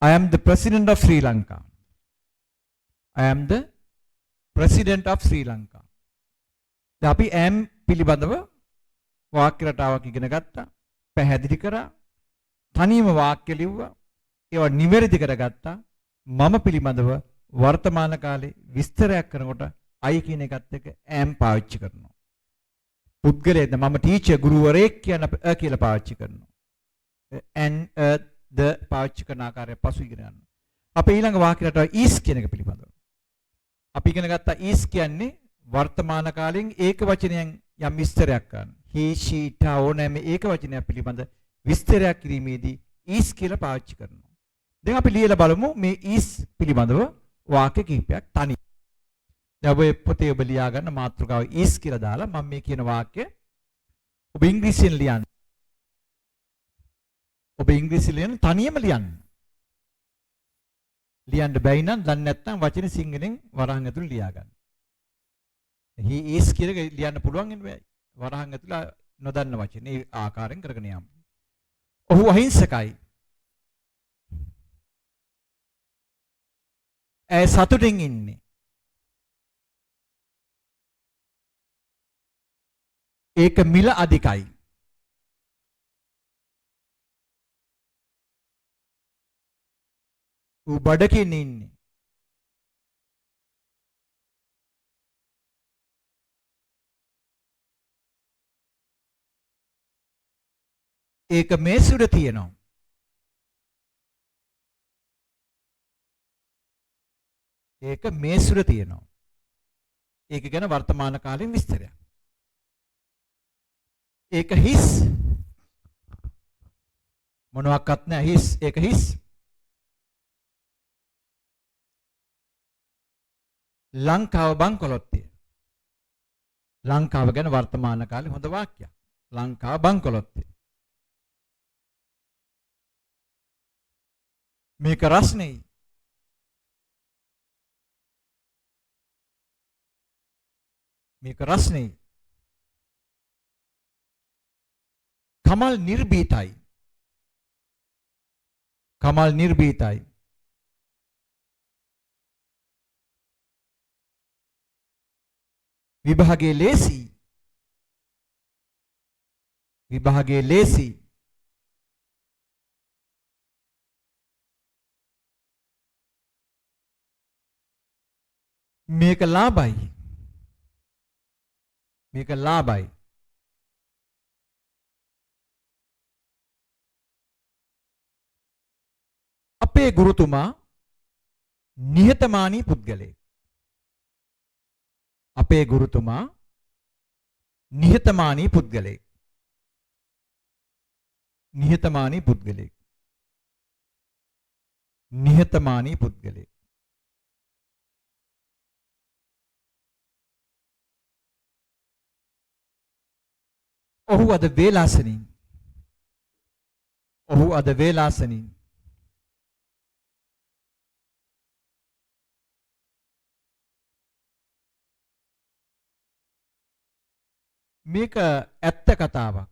I am the president of Sri Lanka. I am the president of Sri Lanka. දැන් අපි am පිළිබඳව වාක්‍ය රටාවක් ඉගෙන ගත්තා. පැහැදිලි කරා. තනියම වාක්‍ය ලිව්වා. ඒවා නිවැරදි කරගත්තා. මම පිළිබඳව වර්තමාන කාලේ විස්තරයක් කරනකොට I කියන එකත් එක්ක am පාවිච්චි කරනවා. පුද්ගලයෙක් මම ටීචර් ගුරුවරයෙක් කියන කියලා පාවිච්චි කරනවා. and the පාවිච්චි කරන ආකාරය පසු ඉගෙන ගන්නවා. අපි ඊළඟ වාක්‍ය රටාව is කියන එක පිළිබඳව. අපි ඉගෙන ගත්තා is කියන්නේ වර්තමාන කාලෙන් ඒක වචනයෙන් යම් විස්තරයක් ගන්න. he she it ඕනෑම ඒක වචනයක් පිළිබඳ විස්තරයක් කිරීමේදී is කියලා පාවිච්චි කරනවා. දැන් අපි ලියලා බලමු මේ is පිළිබඳව වාක්‍ය කිහිපයක් තනි. දැන් ඔබ පොතේ ඔබ ලියා ගන්න මාතෘකාව is කියලා දාලා මම මේ කියන වාක්‍ය ඔබ ඉංග්‍රීසියෙන් ලියන්න. ඔබ ඉංග්‍රීසියෙන් තනියම ලියන්න. ලියන්න බැයි නම් දන්නේ නැත්නම් වචනේ සිංහලෙන් වරහන් ඇතුළේ ලියා ගන්න. he is කියලා ලියන්න පුළුවන් වෙන්නේ වරහන් ඇතුළේ නොදන්න වචනේ ඒ ආකාරයෙන් කරගෙන යමු. ඔහු අහිංසකයි. ඇය සතුටින් ඉන්නේ. ඒක මිල අධිකයි. ඌ බඩකින් ඉන්නේ. ඒක මේසුර තියෙනවා. ඒක මේසුර තියෙනවා. ඒක ගැන වර්තමාන කාලෙන් විස්තරයක්. ඒක හිස් මොනවාක්වත් නැහැ හිස් ඒක හිස් ලංකාව බංකොලොත්තේ ලංකාව ගැන වර්තමාන කාලේ හොඳ වාක්‍යයක් ලංකාව බංකොලොත්තේ මේක රස්නේ මේක රස්නේ කමල් නිර්භීතයි. කමල් නිර්භීතයි. විභාගයේ ලේසි. විභාගයේ ලේසි. මේක ලාභයි. මේක ලාභයි. අපේ ගුරුතුමා නිහතමානී පුද්ගලයෙක්. අපේ ගුරුතුමා නිහතමානී පුද්ගලයෙක්. නිහතමානී පුද්ගලයෙක්. නිහතමානී පුද්ගලයෙක්. ඔහු අද වේලාසනින්. ඔහු අද වේලාසනින්. මේක ඇත්ත කතාවක්.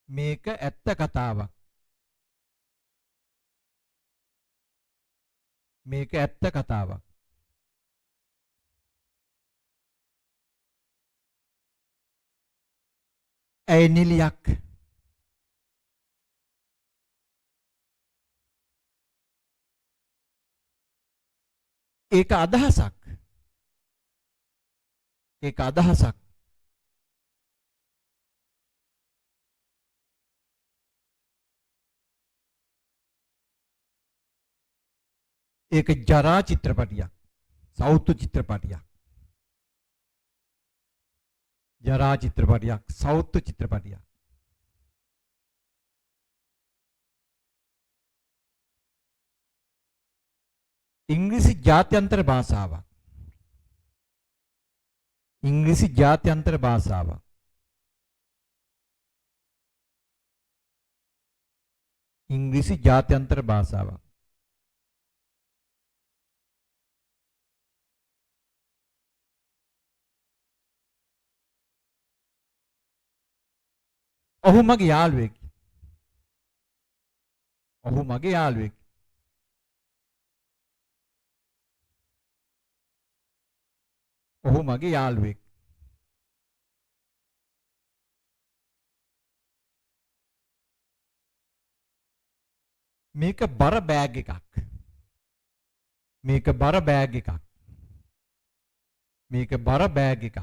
මේක ඇත්ත කතාවක්. මේක ඇත්ත කතාවක්. ඇයි නිලියක්? ඒක අදහසක්. ඒක අදහසක්. ඒක ජරා චිත්‍රපටියක්. සෞතු චිත්‍රපටියක්. ජරා චිත්‍රපටියක්. සෞතු චිත්‍රපටියක්. ඉංග්‍රීසි ජාත්‍යන්තර භාෂාවක්. ඉංග්‍රීසි ජාත්‍යන්තර භාෂාවක්. ඉංග්‍රීසි ජාත්‍යන්තර භාෂාවක්. ඔහු මගේ යාළුවෙක්. ඔහු මගේ යාළුවෙක්. ඔහු මගේ යාළුවෙක්. මේක බර බෑග් එකක්. මේක බර බෑග් එකක්. මේක බර බෑග් එකක්.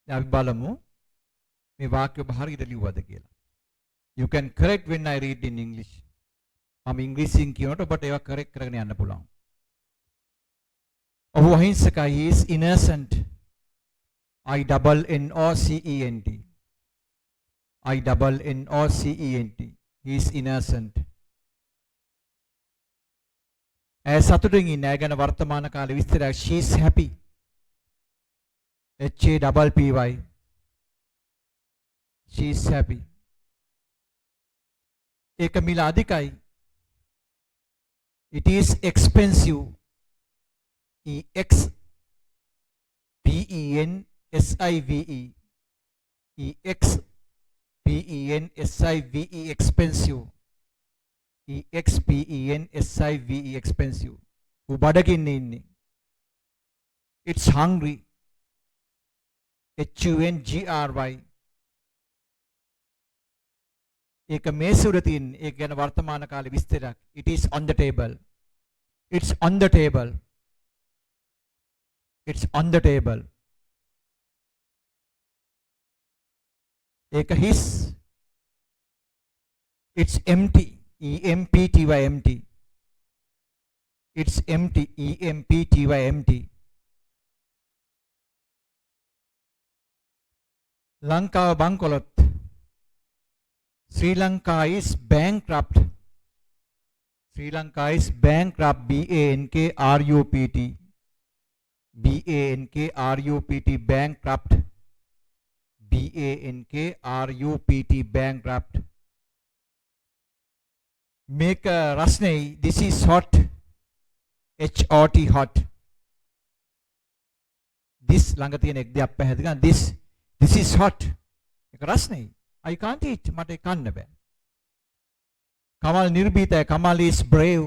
අපි බලමු මේ වාක්‍ය හරියට ලිව්වද කියලා. You can correct when I read in English. මම ඉංග්‍රීසියෙන් කියනකොට ඔබට ඒවා correct කරගෙන යන්න පුළුවන්. ඔහු අහිංසකයි. He is innocent. INNOCENT. INNOCENT. He is innocent. ඇය සතුටින් ඉන්නේ. ඇය ගැන වර්තමාන කාලේ විස්තරයක්. She is happy. HAPPY. She is happy. ඒක මිල අධිකයි. It is expensive. EXPENSIVE. EXPENSIVE. expensive. EXPENSIVE. expensive. උබඩකින් ඉන්නේ. It's hungry. HUNGRY. ඒක මේසෙ උඩ තියෙන්නේ. ඒක ගැන වර්තමාන කාලේ විස්තරයක්. It is on the table. It's on the table. It's on the table. ඒක his. It's empty. EMPTY. empty. It's empty. EMPTY. empty. ලංකාව බංකොලොත්. Sri Lanka is bankrupt. Sri Lanka is bankrupt. BANKRUPT. BANKRUPT. bankrupt. BANKRUPT. bankrupt. Make a rasnei. This is hot. HOT. hot. This ළඟ තියෙන එක් දෙයක් පැහැදිලි කරන්න. This is hot. ඒක රස්නේ. I can't eat. මට ඒක කන්න බෑ. Kamal නිර්භීතයි. Kamal is brave.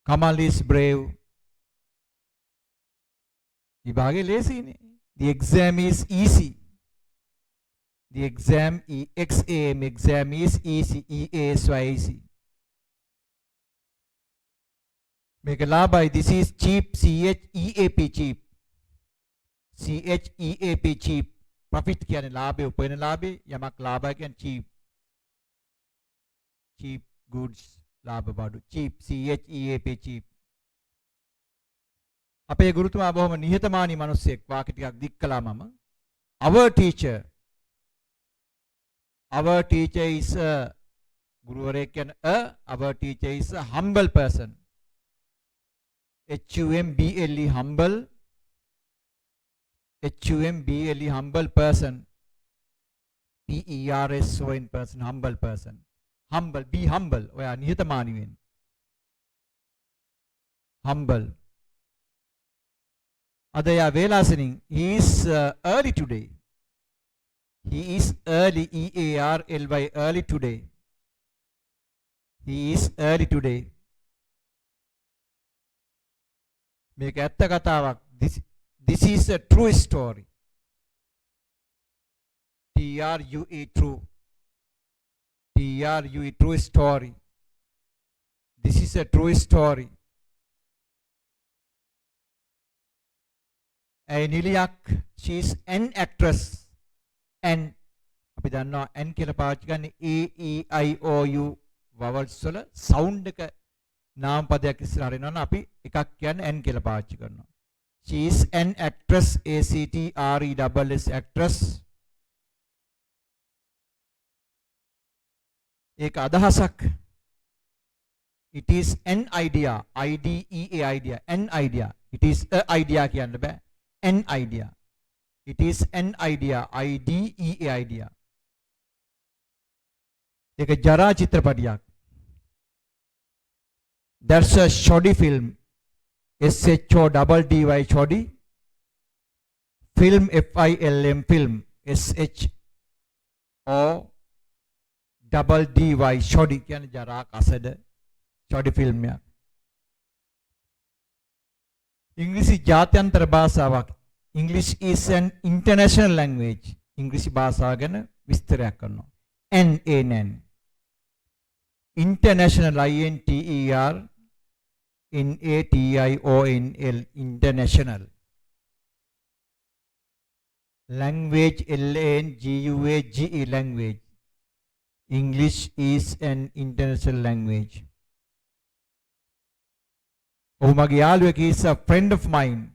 Kamal is brave. විභාගේ ලේසියිනේ. The exam is easy. The exam exam is easy. easy. මේක ලාභයි. This is cheap. cheap. cheap. cheap. Profit කියන්නේ ලාභය උපයන ලාභය. යමක් ලාභය කියන්නේ cheap. cheap goods ලාභ බඩු. cheap. cheap. අපේ ගුරුතුමා බොහොම නිහතමානී මිනිස්සෙක්. වාක්‍ය ටිකක් දික් කළා මම. Our teacher is a ගුරුවරයෙක් කියන්නේ our teacher is a humble person. humble humble person. person humble person. humble be humble. ඔයා නිහතමානී වෙන්න. humble. Adaya Velasaning, he is early today. He is early, EARLY, early today. He is early today. Make atta katawak. This is a true story. TRUE, true. TRUE, true story. This is a true story. Niliyak, she is an actress. And අපි දන්නවා n කියලා පාවිච්චි කරන්නේ a e i o u vowels වල sound එක නාම පදයක් ඉස්සරහට එනවනම් අපි එකක් කියන්නේ n කියලා පාවිච්චි කරනවා. She is an actress. ACTRESS actress. ඒක අදහසක්. It is an idea. IDEA idea. An idea. It is a idea කියන්න බෑ. An idea. It is an idea. IDEA idea. एक जरा चित्रपटियाक. That's a shoddy film. SHODDY shoddy. Film FILM film. SHODDY shoddy. क्या नहीं जरा कासद shoddy film या. English जात्यंतर भाषावाक. English is an international language. English भाषा ගැන විස්තරයක් කරනවා. NAN. International INTERNATIONL. International. Language LANGUAGE. Language. English is an international language. Oh, Magyalwek is a friend of mine.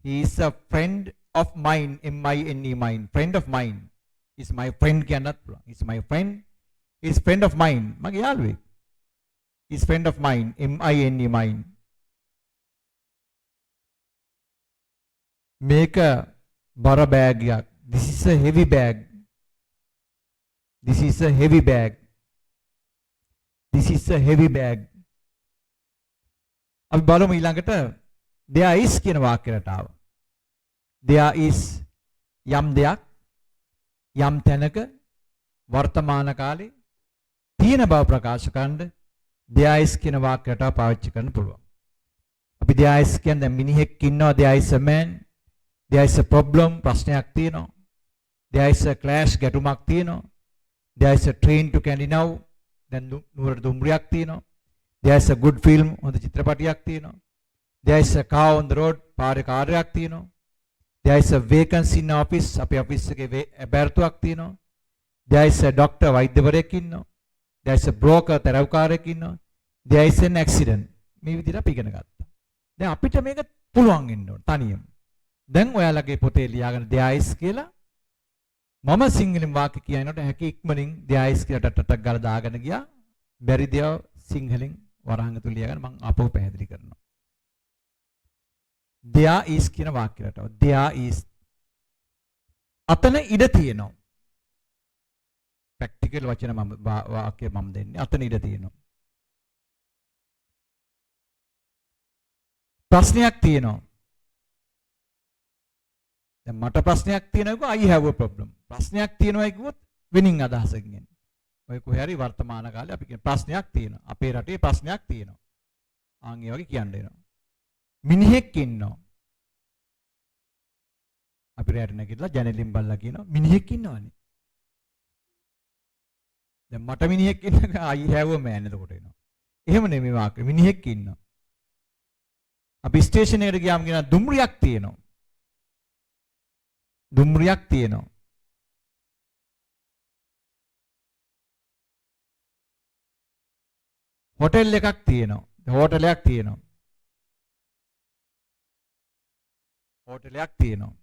He is a friend of mine. MINE mine. Friend of mine. Is my friend cannot. Is my friend. Is friend of mine. Magyalwek. Is friend of mine. MINE mine. Make a bara bag. This is a heavy bag. This is a heavy bag. This is a heavy bag. අපි බලමු ඊළඟට there is කියන වාක්‍යයට ආව. there is යම් දෙයක් යම් තැනක වර්තමාන කාලේ තියෙන බව ප්‍රකාශ කරන්න there is කියන වාක්‍යයට පාවිච්චි කරන්න පුළුවන්. අපි there is කියන්නේ මිනිහෙක් ඉන්නවා. there is a man. there is a problem. ප්‍රශ්නයක් තියෙනවා. there is a clash ගැටුමක් තියෙනවා. there is a train to Candinou. දැන් නුවරට දුම්රියක් තියෙනවා. There is a good film on the චිත්‍රපටයක් තියෙනවා. There is a car on the road. පාරේ කාර්යයක් තියෙනවා. There is a vacancy in office. අපේ office එකේ බැරිතුවක් තියෙනවා. There is a doctor වෛද්‍යවරයෙක් ඉන්නවා. There is a broker තරවකාරයෙක් ඉන්නවා. There is an accident. මේ විදිහට අපි ඉගෙන ගත්තා. දැන් අපිට මේක පුළුවන් වෙන්න ඕන තනියම. දැන් ඔයාලගේ පොතේ ලියාගෙන there is කියලා මම සිංහලෙන් වාක්‍ය කියනකොට හැකි ඉක්මනින් there is කියලා ටටක් ගාලා දාගෙන ගියා. බැරි දේව සිංහලෙන් වරහන් ඇතුළේ ලියාගෙන මම අපව පැහැදිලි කරනවා. there is කියන වාක්‍යයට there is අතන ඉඩ තියෙනවා. ප්‍රැක්ටිකල් වචන මම වාක්‍ය මම දෙන්නේ. අතන ඉඩ තියෙනවා. ප්‍රශ්නයක් තියෙනවා. දැන් මට ප්‍රශ්නයක් තියෙනවා I have a problem. ප්‍රශ්නයක් තියෙනවා කිව්වොත් වෙනින් අදහසකින් එන්නේ. ඔය කොහේ හරි වර්තමාන කාලේ අපි කියන ප්‍රශ්නයක් තියෙනවා. අපේ රටේ ප්‍රශ්නයක් තියෙනවා. ආන් ඒ වගේ කියන්න එනවා. මිනිහෙක් ඉන්නවා. අපි රැට නැගිටලා ජනෙලින් බලලා කියනවා මිනිහෙක් ඉන්නවනේ. දැන් මට මිනිහෙක් ඉන්න I have a man එතකොට එනවා. එහෙම නෙමෙයි වාක්‍ය මිනිහෙක් ඉන්නවා. අපි ස්ටේෂන් එකට ගියාම කියනවා දුම්රියක් තියෙනවා. දුම්රියක් තියෙනවා. හොටෙල් එකක් තියෙනවා. හෝටලයක් තියෙනවා. හෝටලයක් තියෙනවා.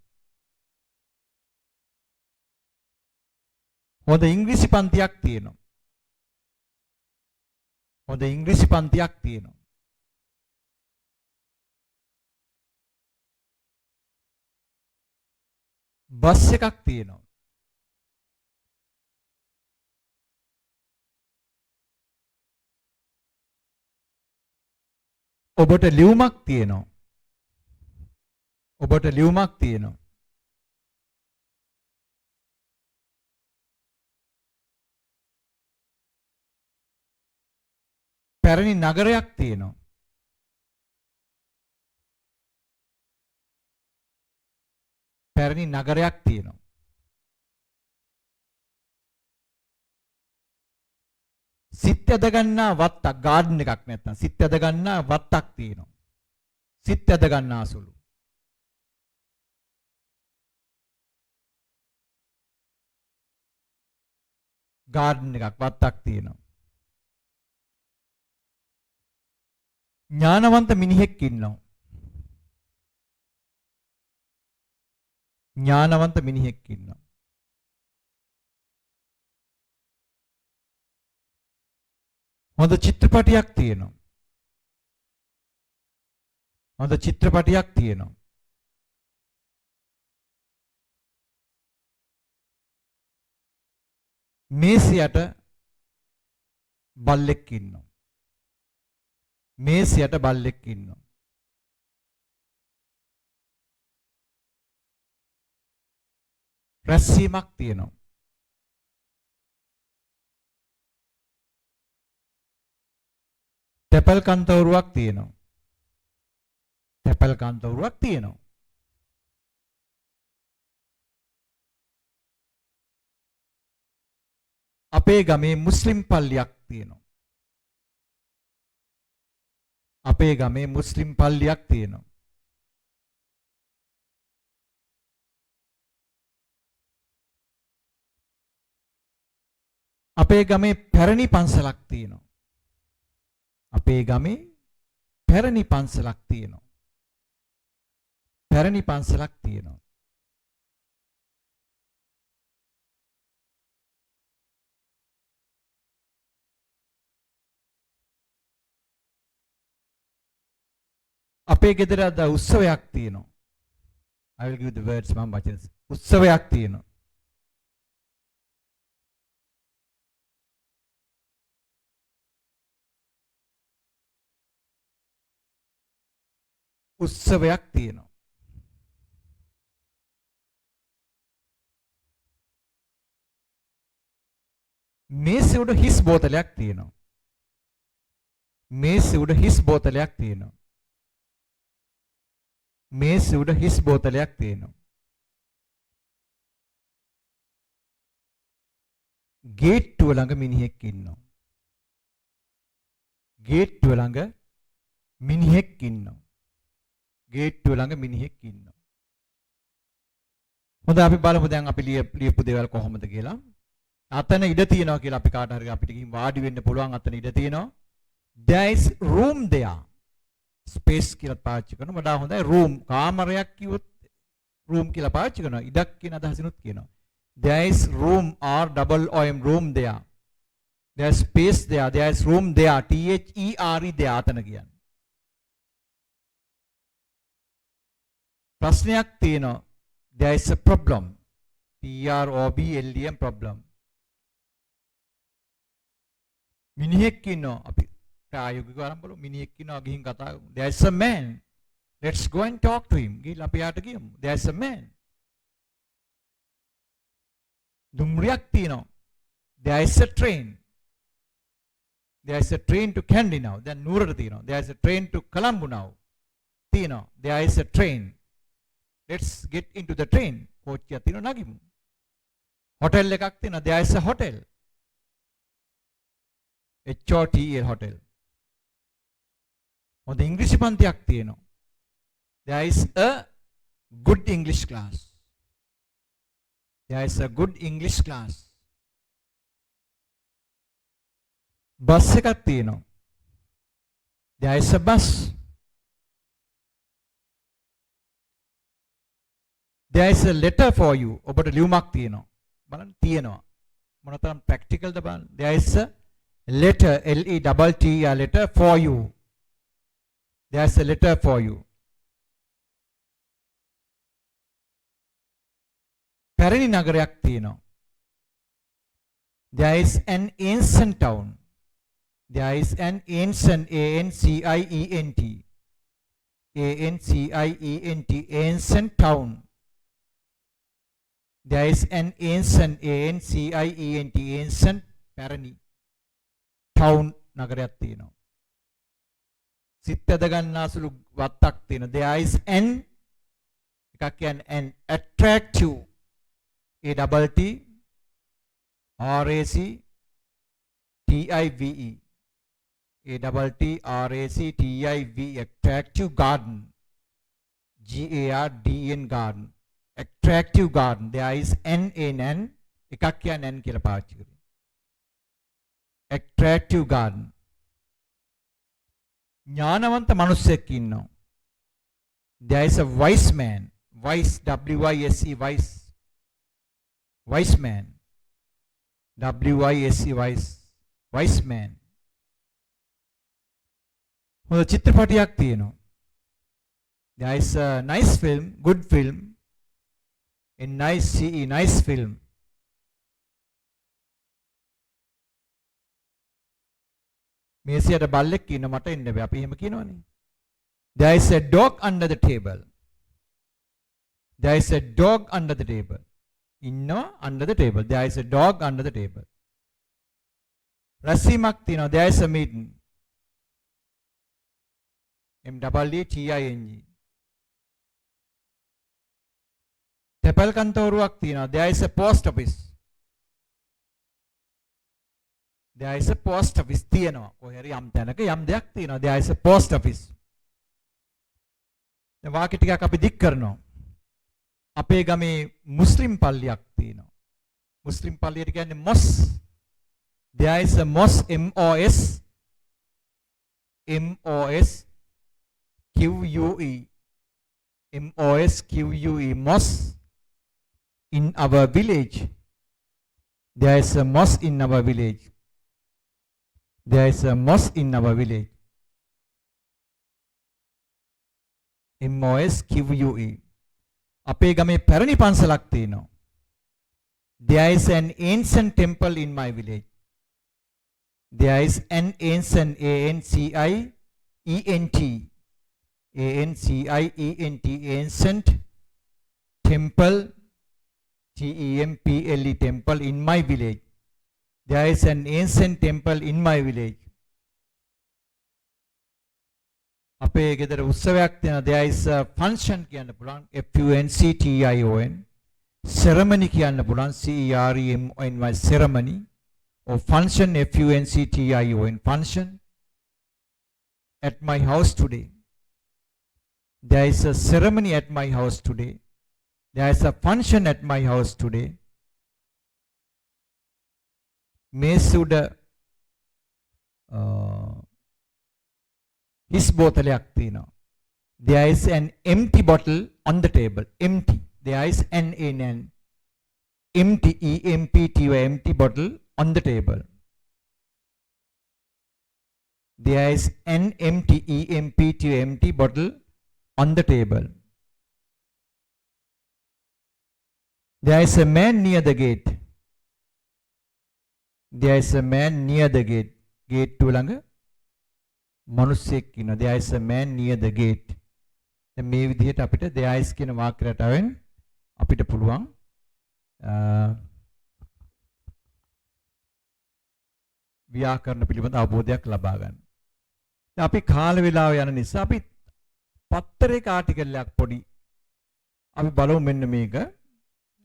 හොඳ ඉංග්‍රීසි පන්තියක් තියෙනවා. හොඳ ඉංග්‍රීසි පන්තියක් තියෙනවා. බස් එකක් තියෙනවා. ඔබට ලියුමක් තියෙනවා. ඔබට ලියුමක් තියෙනවා. පැරණි නගරයක් තියෙනවා. පැරණි නගරයක් තියෙනවා. සිත් ඇද ගන්නා වත්තක් ගාඩන් එකක් නැත්නම් සිත් ඇද ගන්නා වත්තක් තියෙනවා. සිත් ඇද ගන්නා සුළු. ගාඩන් එකක් වත්තක් තියෙනවා. ඥානවන්ත මිනිහෙක් ඉන්නවා. ඥානවන්ත මිනිහෙක් ඉන්නවා. හොඳ චිත්‍රපටයක් තියෙනවා. හොඳ චිත්‍රපටයක් තියෙනවා. මේසයට බල්ලෙක් ඉන්නවා. මේසයට බල්ලෙක් ඉන්නවා. රැස්වීමක් තියෙනවා. තැපල් කන්තවරුවක් තියෙනවා. තැපල් කන්තවරුවක් තියෙනවා. අපේ ගමේ මුස්ලිම් පල්ලියක් තියෙනවා. අපේ ගමේ මුස්ලිම් පල්ලියක් තියෙනවා. අපේ ගමේ පැරණි පන්සලක් තියෙනවා. අපේ ගමේ පැරණි පන්සලක් තියෙනවා. පැරණි පන්සලක් තියෙනවා. අපේ ගෙදර අද උත්සවයක් තියෙනවා. I will give the words මම වචන. උත්සවයක් තියෙනවා. උත්සවයක් තියෙනවා. මේසෙ උඩ හිස් බෝතලයක් තියෙනවා. මේසෙ උඩ හිස් බෝතලයක් තියෙනවා. මේසෙ උඩ හිස් බෝතලයක් තියෙනවා. ගේට්ටුව ළඟ මිනිහෙක් ඉන්නවා. ගේට්ටුව ළඟ මිනිහෙක් ඉන්නවා. ගේට්ටුව ළඟ මිනිහෙක් ඉන්නවා. හොඳයි අපි බලමු දැන් අපි ලියපු දේවල් කොහොමද කියලා. අතන ඉඩ තියෙනවා කියලා අපි කාට හරි අපිට ගිහින් වාඩි වෙන්න පුළුවන්. අතන ඉඩ තියෙනවා. There is room there. Space කියලා පාවිච්චි කරනවා. වඩා හොඳයි room. කාමරයක් කිව්වොත් room කියලා පාවිච්චි කරනවා. ඉඩක් කියන අදහසිනුත් කියනවා. There is room or double om room there. There is space there. There is room there. THERE there අතන කියන්නේ. ප්‍රශ්නයක් තියෙනවා. There is a problem. PROBLEM problem. මිනිහෙක් ඉන්නවා. අපි ප්‍රායෝගිකව අරන් බලමු. මිනිහෙක් ඉන්නවා ගිහින් කතා කරමු. There is a man. Let's go and talk to him. ගිහින් අපි යාට කියමු. There is a man. දුම්රියක් තියෙනවා. There is a train. There is a train to Kandy now. Then Nurata තියෙනවා. There is a train to Colombo now. තියෙනවා. There is a train. Let's get into the train. කෝච්චියක් තියෙනවා නගිමු. hotel එකක් තියෙනවා. There is a hotel. HOTEL hotel. හොඳ ඉංග්‍රීසි පන්තියක් තියෙනවා. There is a good English class. There is a good English class. Bus එකක් තියෙනවා. There is a bus. There is a letter for you. ඔබට ලියුමක් තියෙනවා. බලන්න තියෙනවා. මොනතරම් practical ද බලන්න. There is a letter, LETTER, letter for you. There is a letter for you. පැරණි නගරයක් තියෙනවා. There is an ancient town. There is an ancient, ANCIENT, ANCIENT, ancient town. There is an ancient, ANCIENT, ancient පැරණි town නගරයක් තියෙනවා. සිත් ඇද ගන්නාසුළු වත්තක් තියෙනවා. There is an එකක් කියන්නේ an attractive, ATT RAC TIVE, ATT RAC TIVE, attractive garden, GARDEN garden, attractive garden. There is an එකක් කියන්නේ n කියලා පාවිච්චි කරේ. attractive garden. ඥානවන්ත මිනිසෙක් ඉන්නවා. There is a wise man. Wise, WISE, wise. Wise man. WISE, wise. Wise man. හොඳ චිත්‍රපටයක් තියෙනවා. There is a nice film, good film. A nice CE, nice film. මේසියට බල්ලෙක් ඉන්න මට ඉන්න බෑ. අපි එහෙම කියනවනේ. There is a dog under the table. There is a dog under the table. Inno under the table. There is a dog under the table. රැස්වීමක් තියෙනවා. There is a meeting. MEETING. තැපැල් කන්තෝරුවක් තියෙනවා. There is a post office. There is a post office තියෙනවා. කොහේ හරි යම් තැනක යම් දෙයක් තියෙනවා. There is a post office. දැන් වාක්‍ය ටිකක් අපි දික් කරනවා. අපේ ගමේ මුස්ලිම් පල්ලියක් තියෙනවා. මුස්ලිම් පල්ලියට කියන්නේ mosque. There is a mosque, MOS QUE, MOS QUE, mosque in our village. There is a mosque in our village. There is a mosque in our village. MOS QUE. අපේ ගමේ පැරණි පන්සලක් තියෙනවා. There is an ancient temple in my village. There is an ancient, ANCIENT, ANCIENT, ancient temple, TEMPLE, temple in my village. There is an ancient temple in my village. අපේ ගෙදර උත්සවයක් තියෙනවා. There is a function කියන්න පුළුවන්. FUNCTION. ceremony කියන්න පුළුවන්. CEREMONY, ceremony. Or function, FUNCTION, function. At my house today. There is a ceremony at my house today. There is a function at my house today. මේසුඩ his බෝතලයක් තියෙනවා. There is an empty bottle on the table. Empty. There is an empty, EMPTY, empty bottle on the table. There is an empty, EMPTY, empty bottle on the table. There is a man near the gate. There is a man near the gate. Gate to ළඟ මිනිස්සෙක් ඉන්නවා. There is a man near the gate. දැන් මේ විදිහට අපිට there is කියන වාක්‍ය රටාවෙන් අපිට පුළුවන් ව්‍යාකරණ පිළිබඳ අවබෝධයක් ලබා ගන්න. දැන් අපි කාල වේලාව යන නිසා අපි පත්තරයක ආටිකල් එකක් පොඩි අපි බලමු මෙන්න මේක.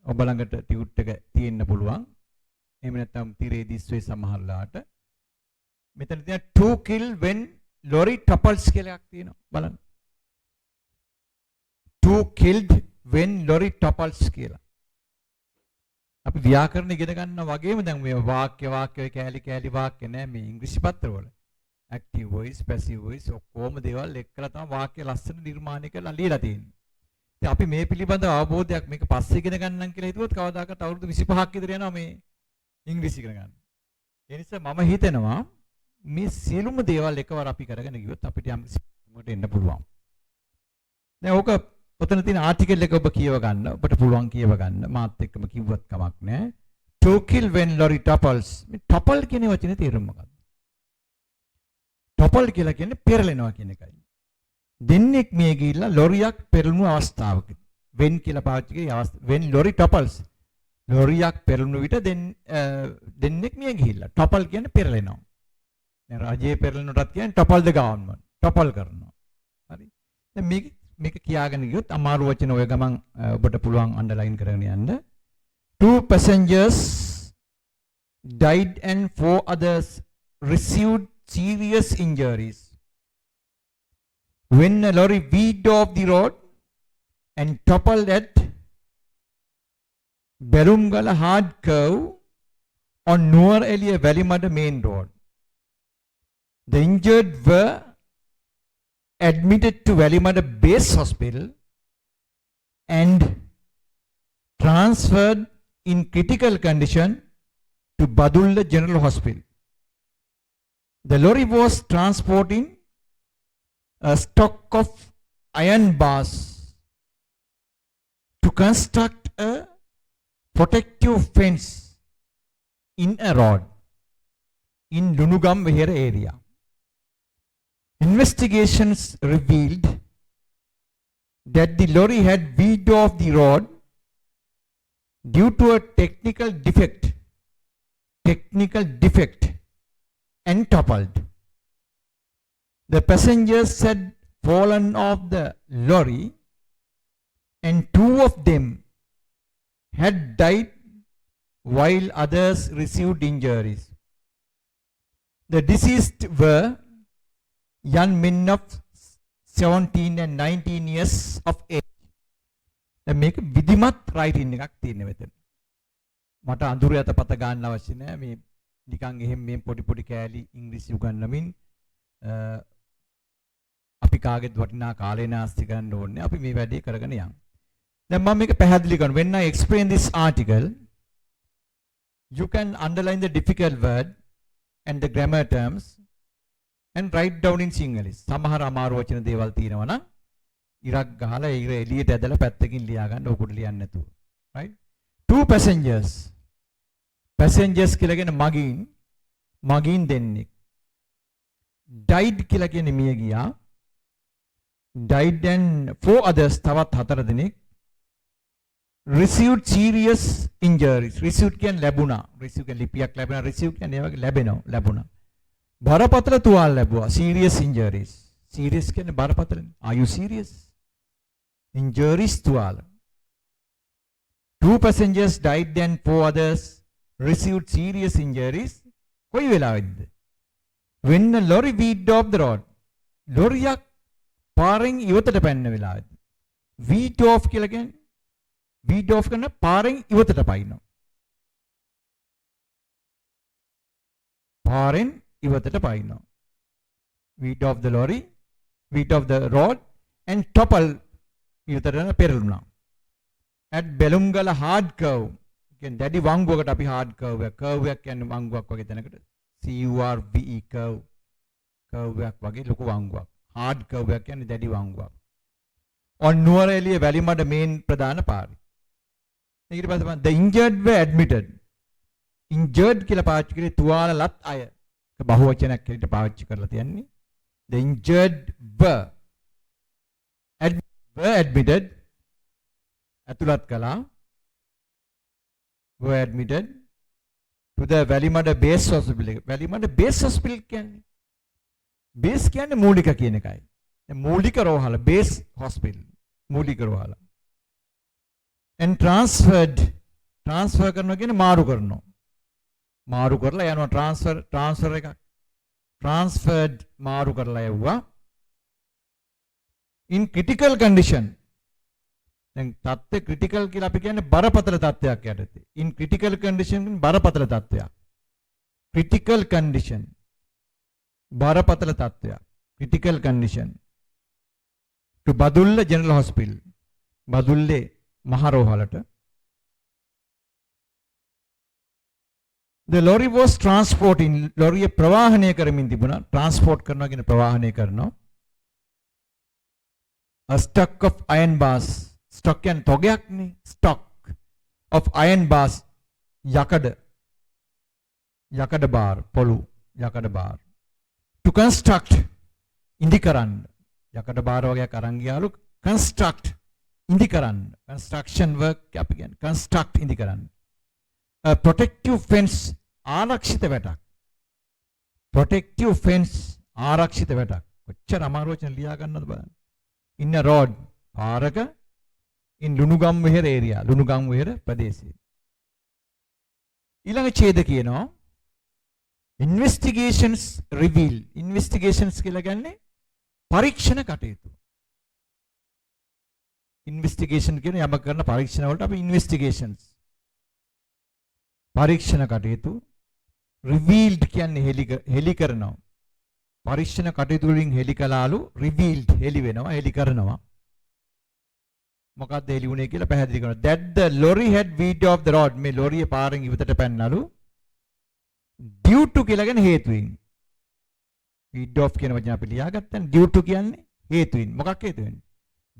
ඔබ ළඟට ටියුට් එක තියෙන්න පුළුවන්. එහෙම නැත්නම් තිරේ දිස්වේ සමහරලාට. මෙතන තියෙන to kill when lorry topples කියලා එකක් තියෙනවා. බලන්න. to killed when lorry topples කියලා. අපි ව්‍යාකරණ ඉගෙන ගන්නවා වගේම දැන් මේ වාක්‍ය කෑලි වාක්‍ය නෑ මේ ඉංග්‍රීසි පත්‍රවල. active voice, passive voice ඔක්කොම දේවල් එක්කලා තමයි වාක්‍ය ලස්සන නිර්මාණය කරලා ලියලා තියෙන්නේ. ඉතින් අපි මේ පිළිබඳව අවබෝධයක් මේක පස්සේ ඉගෙන ගන්නම් කියලා හිතුවොත් කවදාකවත් අවුරුදු 25ක් විතර යනවා මේ ඉංග්‍රීසි ඉගෙන ගන්න. ඒ නිසා මම හිතනවා මේ සියලුම දේවල් එකවර අපි කරගෙන ගියොත් අපිට යම් කිසිමකට එන්න පුළුවන්. දැන් ඕක ඔතන තියෙන ආටිකල් එක ඔබ කියව ගන්න. ඔබට පුළුවන් කියව ගන්න. මාත් එක්කම කිව්වත් කමක් නැහැ. To kill when lorry topples. මේ topple කියන වචනේ තේරුම මොකක්ද? topple කියලා කියන්නේ පෙරලෙනවා කියන එකයි. දෙන්නෙක් මේ ගිහිල්ලා ලොරියක් පෙරළුණු අවස්ථාවක. when කියලා පාවිච්චි කරේ when lorry topples. ලොරියක් පෙරළුණු විට දෙන්නෙක් මේ ගිහිල්ලා topple කියන්නේ පෙරලෙනවා. දැන් රජයේ පෙරලෙනටත් කියන්නේ topple the government. topple කරනවා. හරි. දැන් මේක කියාගෙන ගියොත් අමාරු වචන ඔය ගමන් ඔබට පුළුවන් අන්ඩර්ලයින් කරගෙන යන්න. 2 passengers died and 4 others received serious injuries when a lorry veered off the road and toppled at Belumgala hard curve on Nuwar Eliya Valimada main road. The injured were admitted to Valimada base hospital and transferred in critical condition to Badulla General Hospital. The lorry was transporting a stock of iron bars to construct a protective fence in a road in Lunugam Vihara area. Investigations revealed that the lorry had veered off the road due to a technical defect and toppled. The passengers had fallen off the lorry and 2 of them had died while others received injuries. The deceased were young men of 17 and 19 years of age. දැන් මේක විධිමත් writing එකක් තියෙන මෙතන. මට අඳුර යත පත ගන්න අවශ්‍ය නැහැ. මේ නිකන් එහෙම මේ පොඩි කෑලි ඉංග්‍රීසි උගන්වමින් අපි කාගෙත් වටිනා කාලේ නාස්ති කරන්න ඕනේ. අපි මේ වැඩේ කරගෙන යමු. දැන් මම මේක පැහැදිලි කරනවා. When I explain this article, you can underline the difficult word and the grammar terms and write down in Sinhalese. සමහර අමාරු වචන දේවල් තියෙනවා නම් ඉරක් ගහලා ඉර එළියට ඇදලා පැත්තකින් ලියා ගන්න ඕකට ලියන්න නැතුව. right? 2 passengers. passengers කියලා කියන්නේ මගීන් දෙන්නෙක්. died කියලා කියන්නේ මිය ගියා. died and 4 others තවත් 4 දෙනෙක් received serious injuries. received කියන්නේ ලැබුණා. received කියන්නේ ලිපියක් ලැබෙනවා. received කියන්නේ ඒ වගේ ලැබුණා. බරපතල තුවාල ලැබුවා. serious injuries. serious කියන්නේ බරපතල. are you serious? injuries තුවාල. 2 passengers died and 4 others received serious injuries. කොයි වෙලාවෙද? when a lorry veered off the road. ලොරියක් පාරෙන් ඉවතට පැන්න වෙලාවෙද? veered off කියලා කියන්නේ veered off කරන පාරෙන් ඉවතට පයින්නවා. පාරෙන් ඉවතට පයින්නවා. veered off the lorry, veered off the road and toppled ඉවතට පෙරළුණා. at Belumgala hard curve. කියන්නේ දැඩි වංගුවකට අපි hard curve එක. curve එකක් කියන්නේ වංගුවක් වගේ තැනකට. CURVE curve. curve එකක් වගේ ලොකු වංගුවක්. hard curve එකක් කියන්නේ දැඩි වංගුවක්. on Nuwara Eliya Valimada main ප්‍රධාන පාරේ. ඊට පස්සේ the injured were admitted. injured කියලා පාවිච්චි කරේ තුවාලලත් අය. ඒක බහුවචනයක් කියලා පාවිච්චි කරලා තියන්නේ. the injured were admitted ඇතුළත් කළා. were admitted to the Welimada base hospital එක. වැලිමඩ base hospital කියන්නේ base කියන්නේ මූලික කියන එකයි. දැන් මූලික රෝහල base hospital මූලික රෝහල. and transfer කරනවා කියන්නේ මාරු කරනවා. මාරු කරලා යනවා transfer එකක්. transferred මාරු කරලා යවුවා. in critical condition දැන් තත්ත්වය critical කියලා අපි කියන්නේ බරපතල තත්ත්වයක් යටතේ. in critical condition බරපතල තත්ත්වයක්. critical condition බරපතල තත්ත්වයක්. critical condition to Badulla general hospital. බදුල්ලේ මහ රෝහලට. the lorry was transporting lorry ප්‍රවාහනය කරමින් තිබුණා. transport කරනවා කියන ප්‍රවාහනය කරනවා. a stock of iron bars stock and තොගයක් නේ stock of iron bars යකඩ බාර් පොළු යකඩ බාර් to construct ඉදි කරන්න යකඩ බාර් වගේක් අරන් ගියාලු construct ඉදි කරන්න construction work අපි කියන්නේ construct ඉදි කරන්න a protective fence ආරක්ෂිත වැටක් protective fence ආරක්ෂිත වැටක් කොච්චර අමාරු වචන ලියා ගන්නවද බලන්න in a road පාරක in ලුණුගම් වෙහෙර area ලුණුගම් වෙහෙර ප්‍රදේශයේ ඊළඟ ඡේද කියනවා investigations reveal investigations කියලා කියන්නේ පරීක්ෂණ කටයුතු investigation කියන යමක් කරන පරීක්ෂණ වලට අපි investigations පරීක්ෂණ කටයුතු revealed කියන්නේ හෙලි කරනවා පරීක්ෂණ කටයුතු වලින් හෙලි කළාලු revealed හෙලි වෙනවා හෙලි කරනවා මොකක්ද හෙලි වුණේ කියලා පැහැදිලි කරනවා that the lorry had veered off the road මේ ලොරිය පාරෙන් ඉවතට පැන්නලු due to කියලා කියන්නේ හේතුවෙන් veered off කියන වචන අපි ලියාගත්තා due to කියන්නේ හේතුවෙන් මොකක් හේතුවෙන්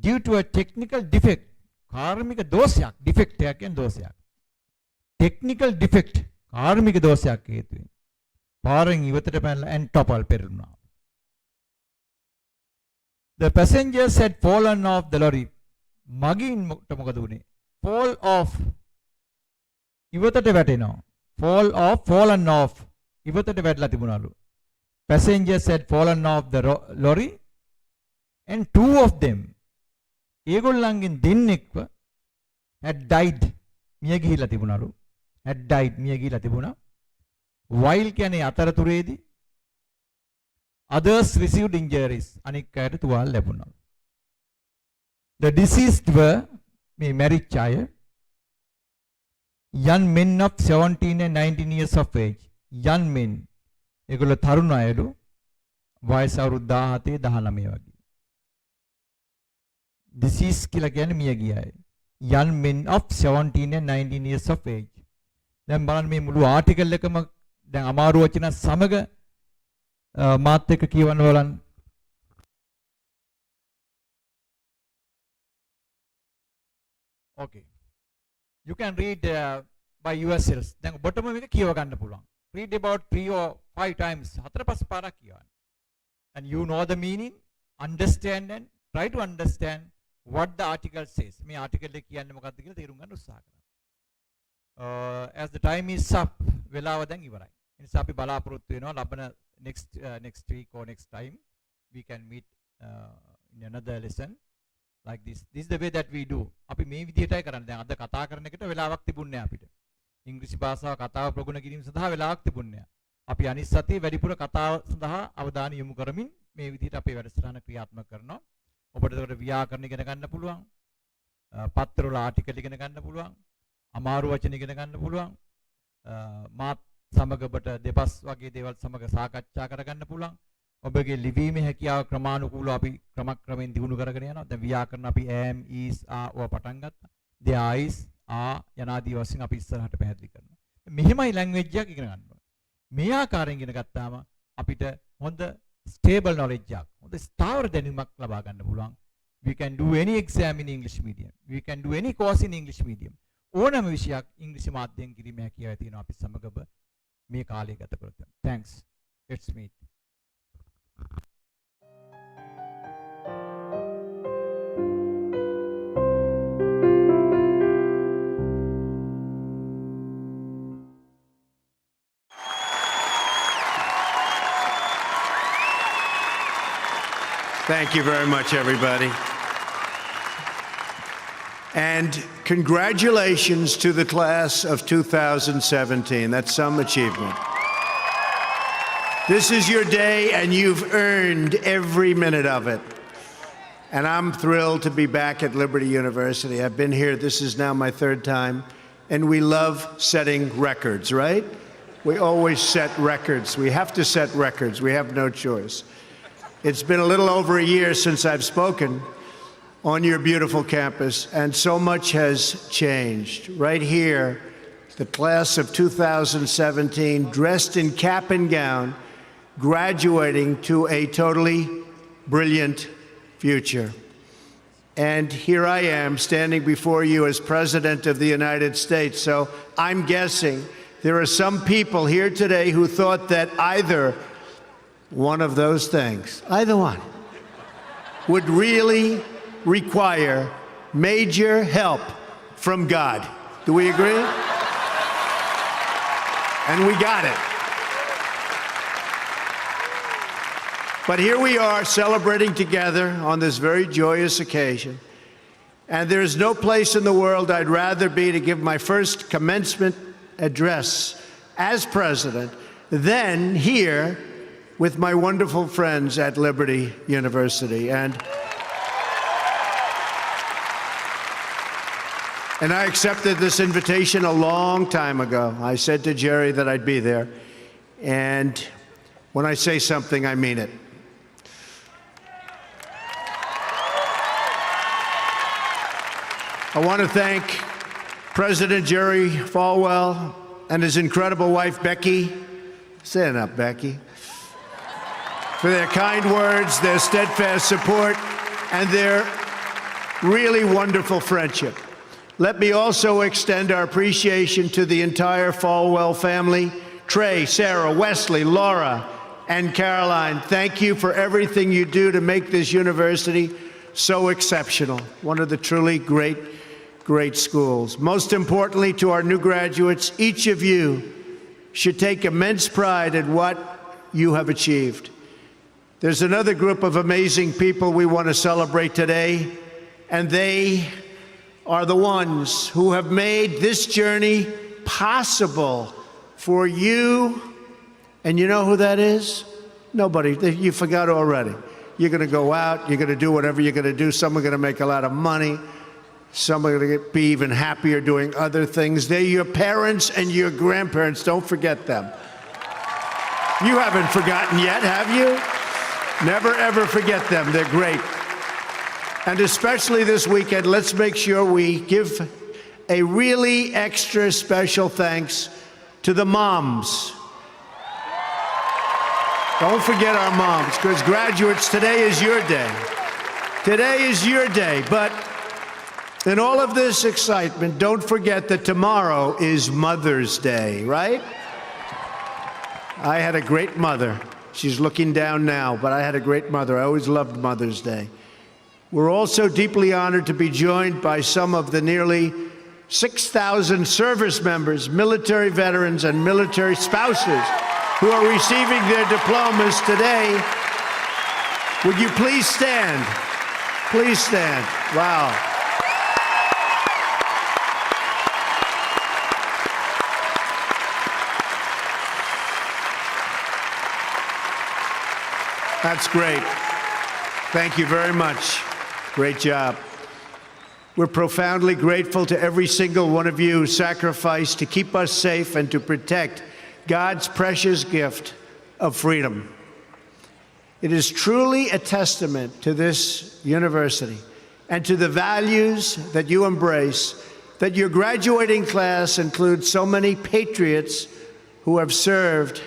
due to a technical defect කාර්මික දෝෂයක් defect එකක් කියන්නේ දෝෂයක් technical defect කාර්මික දෝෂයක් හේතුවෙන් පාරෙන් ඉවතට පැනලා and topple පෙරළුණා the passengers had fallen off the lorry මගින්ට මොකද වුනේ fall off ඉවතට වැටෙනවා fall off fallen off ඉවතට වැටලා තිබුණලු passengers had fallen off the lorry and two of them ඒගොල්ලන්ගෙන් දෙන්නෙක්ව had died මිය ගිහිලා තිබුණලු had died මිය ගිහිලා තිබුණා while කියන්නේ අතරතුරේදී others received injuries අනික් අයට තුවාල ලැබුණා the deceased were මේ මැරිච්ච අය young men of 17 and 19 years of age young men ඒගොල්ලෝ තරුණ අයලු වයස අවුරුදු 17 19 වගේ deceased කියලා කියන්නේ මිය ගිය අය young men of 17 and 19 years of age දැන් බලන්න මේ මුළු ආටිකල් එකම දැන් අමාරු වචන සමග මාත් එක්ක කියවන්න බලන්න okay you can read by yourselves දැන් ඔබටම මේක කියව ගන්න පුළුවන් read about 3 or 5 times හතර පහ පාරක් කියවන්න and you know the meaning understand and try to understand what the article says මේ article එක කියන්නේ මොකක්ද කියලා තේරුම් ගන්න උත්සාහ කරන්න as the time is up වෙලාව දැන් ඉවරයි ඒ නිසා අපි බලාපොරොත්තු වෙනවා ලබන next week or next time we can meet in another lesson like this is the way that we do අපි මේ විදිහටයි කරන්නේ දැන් අද කතා කරන එකට වෙලාවක් තිබුණේ නැහැ අපිට ඉංග්‍රීසි භාෂාව කතාව ප්‍රගුණ කිරීම සඳහා වෙලාවක් තිබුණේ නැහැ අපි අනිත් සතියේ වැඩිපුර කතාව සඳහා අවධානය යොමු කරමින් මේ විදිහට අපේ වැඩසටහන ක්‍රියාත්මක කරනවා ඔබට ඒකට ව්‍යාකරණ ඉගෙන ගන්න පුළුවන් පත්‍ර වල ආටිකල් ඉගෙන ගන්න පුළුවන් අමාරු වචන ඉගෙන ගන්න පුළුවන් මාත් සමග ඔබට දෙපස් වගේ දේවල් සමග සාකච්ඡා කරගන්න පුළුවන් ඔබගේ ලිවීමේ හැකියාව ක්‍රමානුකූලව අපි ක්‍රමයෙන් දියුණු කරගෙන යනවා දැන් ව්‍යාකරණ අපි am is are ඔය පටන් ගත්තා there is are යනාදී වශයෙන් අපි ඉස්සරහට පැහැදිලි කරනවා මෙහෙමයි ලැන්ග්වේජ් එකක් ඉගෙන ගන්න ඕනේ මේ ආකාරයෙන් ඉගෙන ගත්තාම අපිට හොඳ stable knowledge එකක් හොඳ ස්ථාවර දැනුමක් ලබා ගන්න පුළුවන් we can do any exam in English medium we can do any course in English medium ඕනෑම විෂයක් ඉංග්‍රීසි මාධ්‍යයෙන් කිරීමේ හැකියාව තියෙනවා අපි සමග මේ කාලය ගත කරලා thanks let's meet Thank you very much, everybody. And congratulations to the class of 2017. That's some achievement. This is your day, and you've earned every minute of it. And I'm thrilled to be back at Liberty University. I've been here, this is now my third time, and we love setting records, right? We always set records. We have to set records. We have no choice. It's been a little over a year since I've spoken on your beautiful campus, and so much has changed. Right here, the class of 2017, dressed in cap and gown, graduating to a totally brilliant future. And here I am standing before you as President of the United States. So I'm guessing there are some people here today who thought that either one of those things, either one, would really require major help from God. Do we agree? And we got it. But here we are celebrating together on this very joyous occasion. And there's no place in the world I'd rather be to give my first commencement address as president than here with my wonderful friends at Liberty University. And I accepted this invitation a long time ago. I said to Jerry that I'd be there. And when I say something, I mean it. I want to thank President Jerry Falwell and his incredible wife, Becky. Stand up, Becky. For their kind words, their steadfast support, and their really wonderful friendship. Let me also extend our appreciation to the entire Falwell family, Trey, Sarah, Wesley, Laura, and Caroline. Thank you for everything you do to make this university so exceptional, one of the truly great schools. Most importantly, to our new graduates, each of you should take immense pride in what you have achieved. There's another group of amazing people we want to celebrate today, and they are the ones who have made this journey possible for you. And you know who that is? Nobody. You forgot already. You're going to go out, you're going to do whatever you're going to do. Some are going to make a lot of money. Some are going to be even happier doing other things. They're your parents and your grandparents. Don't forget them. You haven't forgotten yet, have you? Never, ever forget them. They're great. And especially this weekend, let's make sure we give a really extra special thanks to the moms. Don't forget our moms, because graduates, today is your day. Today is your day. But in all of this excitement, don't forget that tomorrow is Mother's Day, right? I had a great mother. She's looking down now, but I had a great mother. I always loved Mother's Day. We're also deeply honored to be joined by some of the nearly 6,000 service members, military veterans, and military spouses who are receiving their diplomas today. Would you please stand? Please stand. Wow. That's great. Thank you very much. Great job. We're profoundly grateful to every single one of you who sacrificed to keep us safe and to protect God's precious gift of freedom. It is truly a testament to this university and to the values that you embrace that your graduating class includes so many patriots who have served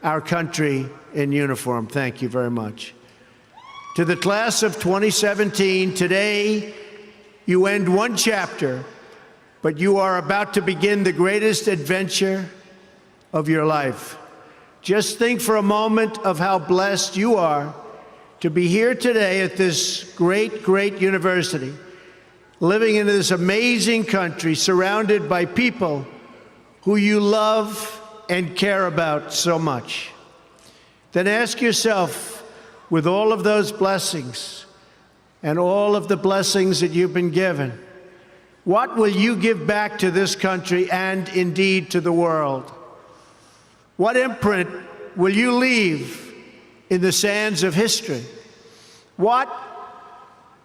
our country in uniform. Thank you very much. To the class of 2017, today you end one chapter, but you are about to begin the greatest adventure of your life. Just think for a moment of how blessed you are to be here today at this great university, living in this amazing country, surrounded by people who you love and care about so much. Then ask yourself, with all of those blessings and all of the blessings that you've been given, what will you give back to this country and indeed to the world? What imprint will you leave in the sands of history? What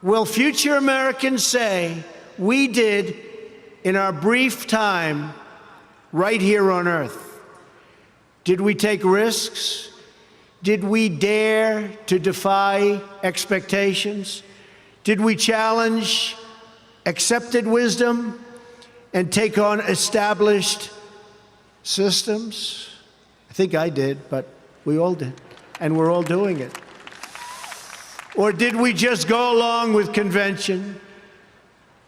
will future Americans say we did in our brief time right here on earth? Did we take risks? Did we dare to defy expectations? Did we challenge accepted wisdom and take on established systems? I think I did, but we all did, and we're all doing it. Or did we just go along with convention,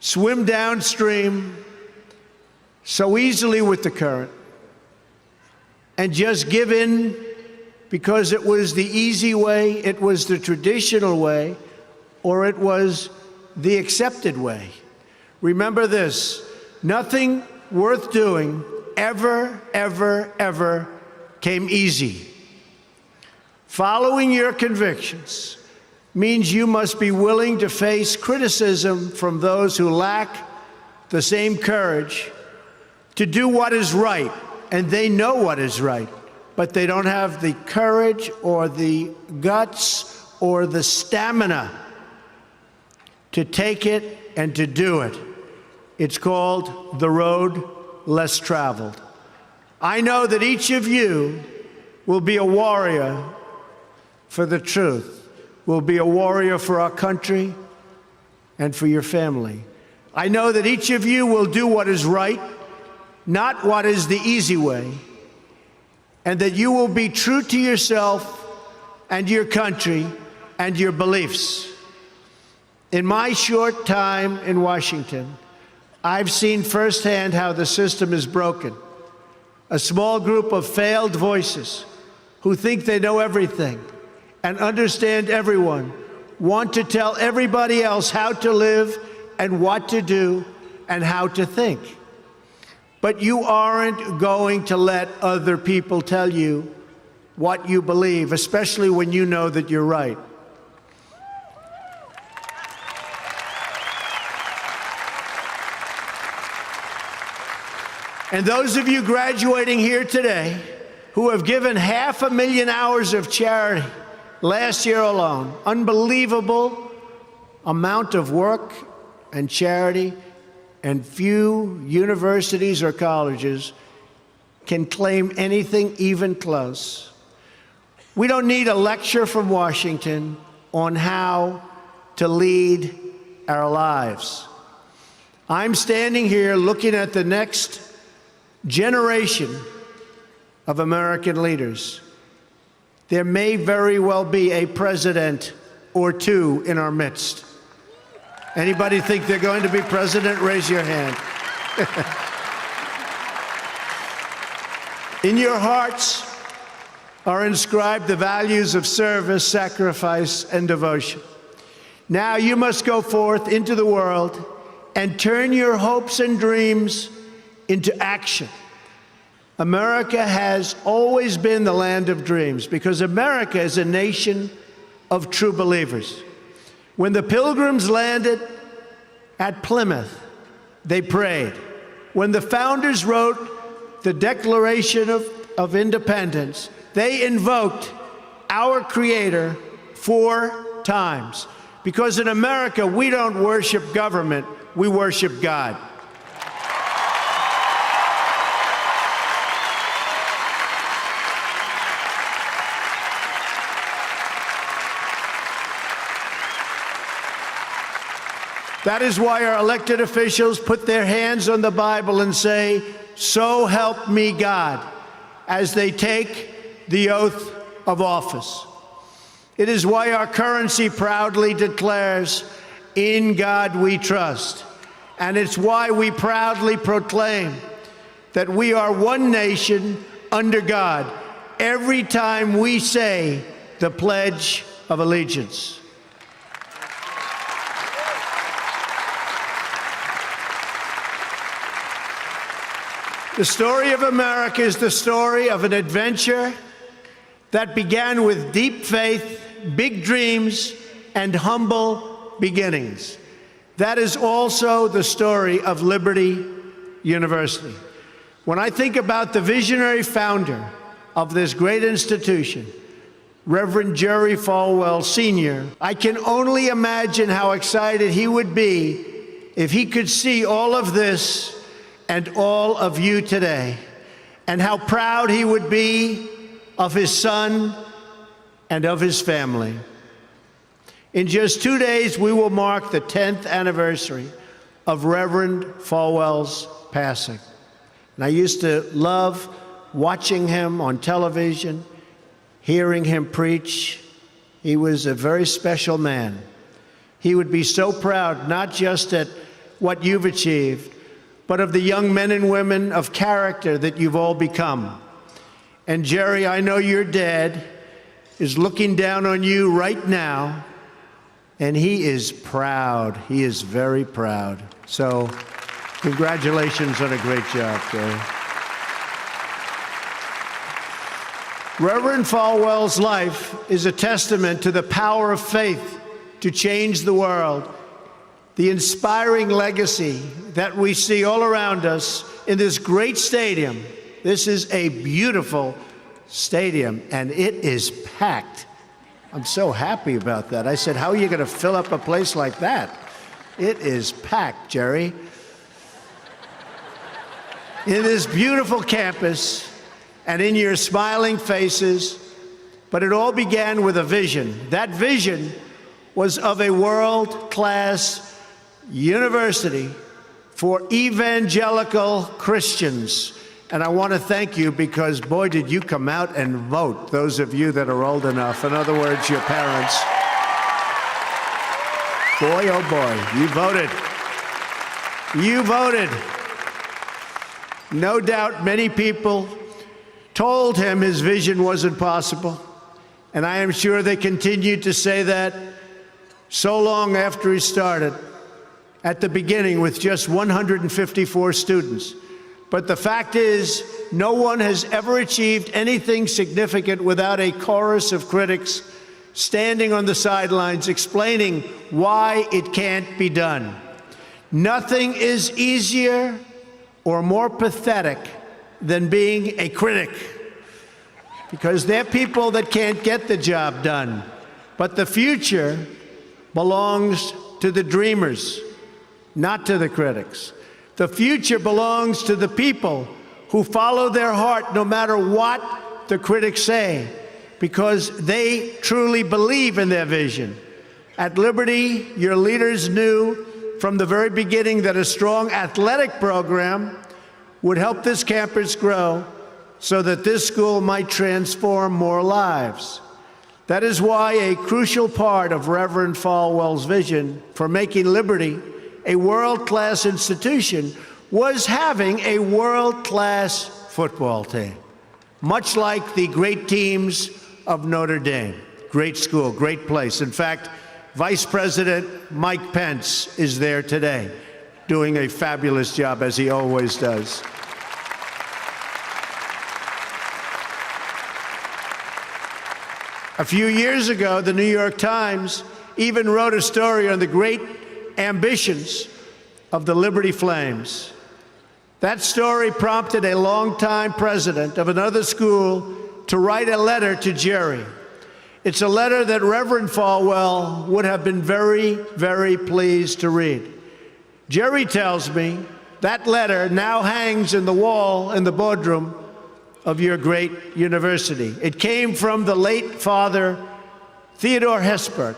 swim downstream so easily with the current, and just give in because it was the easy way, it was the traditional way, or it was the accepted way? Remember this: nothing worth doing ever, ever, ever came easy. Following your convictions means you must be willing to face criticism from those who lack the same courage to do what is right, and they know what is right, but they don't have the courage or the guts or the stamina to take it and to do it. It's called the road less traveled. I know that each of you will be a warrior for the truth, will be a warrior for our country and for your family. I know that each of you will do what is right, not what is the easy way, and that you will be true to yourself and your country and your beliefs. In my short time in Washington, I've seen firsthand how the system is broken. A small group of failed voices who think they know everything and understand everyone want to tell everybody else how to live and what to do and how to think. But you aren't going to let other people tell you what you believe, especially when you know that you're right. And those of you graduating here today who have given 500,000 hours of charity last year alone, unbelievable amount of work and charity, and few universities or colleges can claim anything even close. We don't need a lecture from Washington on how to lead our lives. I'm standing here looking at the next generation of American leaders. There may very well be a president or two in our midst. Anybody think they're going to be president? Raise your hand. In your hearts are inscribed the values of service, sacrifice, and devotion. Now you must go forth into the world and turn your hopes and dreams into action. America has always been the land of dreams because America is a nation of true believers. When the Pilgrims landed at Plymouth, they prayed. When the founders wrote the Declaration of Independence, they invoked our Creator 4 times. Because in America, we don't worship government, we worship God. That is why our elected officials put their hands on the Bible and say, "So help me God," as they take the oath of office. It is why our currency proudly declares, "In God we trust." And it's why we proudly proclaim that we are one nation under God every time we say the Pledge of Allegiance. The story of America is the story of an adventure that began with deep faith big dreams and humble beginnings. That is also the story of Liberty University. When I think about the visionary founder of this great institution, Reverend Jerry Falwell Sr., I can only imagine how excited he would be if he could see all of this and all of you today, and how proud he would be of his son and of his family. In just 2 days, we will mark the 10th anniversary of Reverend Falwell's passing. And I used to love watching him on television, hearing him preach. He was a very special man. He would be so proud, not just at what you've achieved, but of the young men and women of character that you've all become. And Jerry, I know your dad is looking down on you right now, and he is proud. He is very proud. So congratulations on a great job, Jerry. Reverend Falwell's life is a testament to the power of faith to change the world. The inspiring legacy that we see all around us in this great stadium. This is a beautiful stadium, and it is packed. I'm so happy about that. I said, how are you going to fill up a place like that? It is packed, Jerry. In this beautiful campus and in your smiling faces, but it all began with a vision. That vision was of a world-class university for evangelical Christians. And I want to thank you because, boy, did you come out and vote, those of you that are old enough. In other words, your parents. Boy, oh boy, you voted. You voted. No doubt many people told him his vision wasn't possible. And I am sure they continued to say that so long after he started, at the beginning with just 154 students. But the fact is, no one has ever achieved anything significant without a chorus of critics standing on the sidelines explaining why it can't be done. Nothing is easier or more pathetic than being a critic, because they're people that can't get the job done. But the future belongs to the dreamers, not to the critics. The future belongs to the people who follow their heart no matter what the critics say, because they truly believe in their vision. At Liberty, your leaders knew from the very beginning that a strong athletic program would help this campus grow so that this school might transform more lives. That is why a crucial part of Reverend Falwell's vision for making Liberty a world-class institution was having a world-class football team, much like the great teams of Notre Dame. Great school, great place. In fact, Vice President Mike Pence is there today, doing a fabulous job, as he always does. A few years ago, the New York Times even wrote a story on the great ambitions of the Liberty Flames. That story prompted a longtime president of another school to write a letter to Jerry. It's a letter that Reverend Falwell would have been very, very pleased to read. Jerry tells me that letter now hangs in the wall in the boardroom of your great university. It came from the late Father Theodore Hesburgh,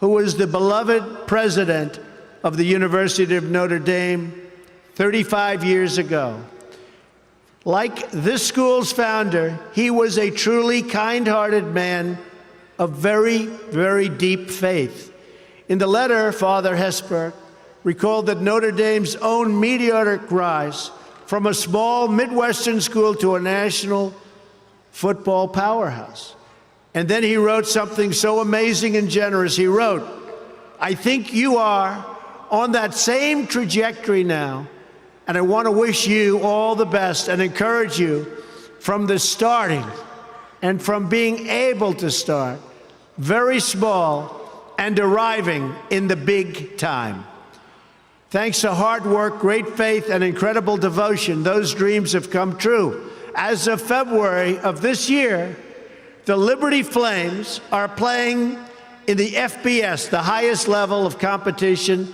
who was the beloved president of the University of Notre Dame 35 years ago. Like this school's founder, he was a truly kind-hearted man of very, very deep faith. In the letter, Father Hesburgh recalled that Notre Dame's own meteoric rise from a small Midwestern school to a national football powerhouse. And then he wrote something so amazing and generous. He wrote, "I think you are on that same trajectory now, and I want to wish you all the best and encourage you from the starting and from being able to start very small, and arriving in the big time. Thanks to hard work, great faith, and incredible devotion, those dreams have come true. As of February of this year, the Liberty Flames are playing in the FBS, the highest level of competition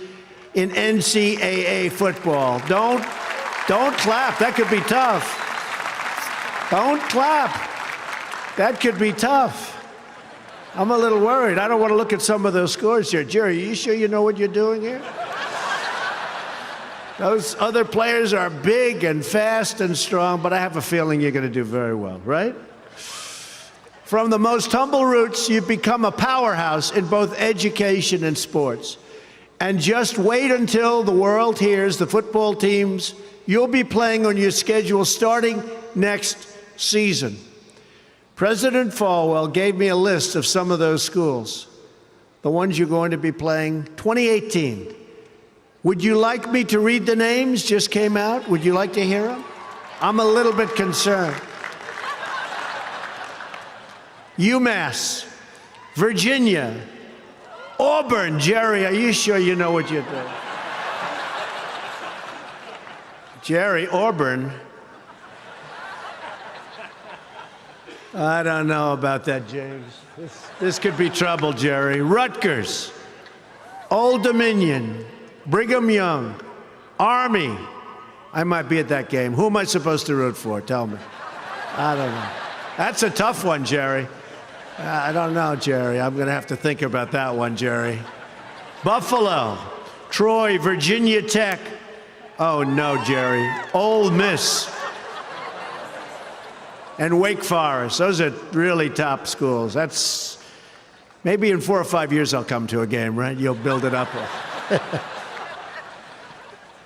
in NCAA football. Don't clap. That could be tough. Don't clap. That could be tough. I'm a little worried. I don't want to look at some of those scores here. Jerry, are you sure you know what you're doing here? Those other players are big and fast and strong, but I have a feeling you're going to do very well, right? From the most humble roots, you've become a powerhouse in both education and sports. And just wait until the world hears the football teams you'll be playing on your schedule starting next season. President Falwell gave me a list of some of those schools, the ones you're going to be playing 2018. Would you like me to read the names? Just came out. Would you like to hear them? I'm a little bit concerned. UMass, Virginia, Auburn. Jerry, are you sure you know what you're doing? Jerry, Auburn. I don't know about that, James. This could be trouble, Jerry. Rutgers, Old Dominion, Brigham Young, Army. I might be at that game. Who am I supposed to root for? Tell me. I don't know. That's a tough one, Jerry. I don't know, Jerry. I'm going to have to think about that one, Jerry. Buffalo, Troy, Virginia Tech. Oh, no, Jerry. Ole Miss. And Wake Forest. Those are really top schools. That's maybe in 4 or 5 years I'll come to a game, right? You'll build it up.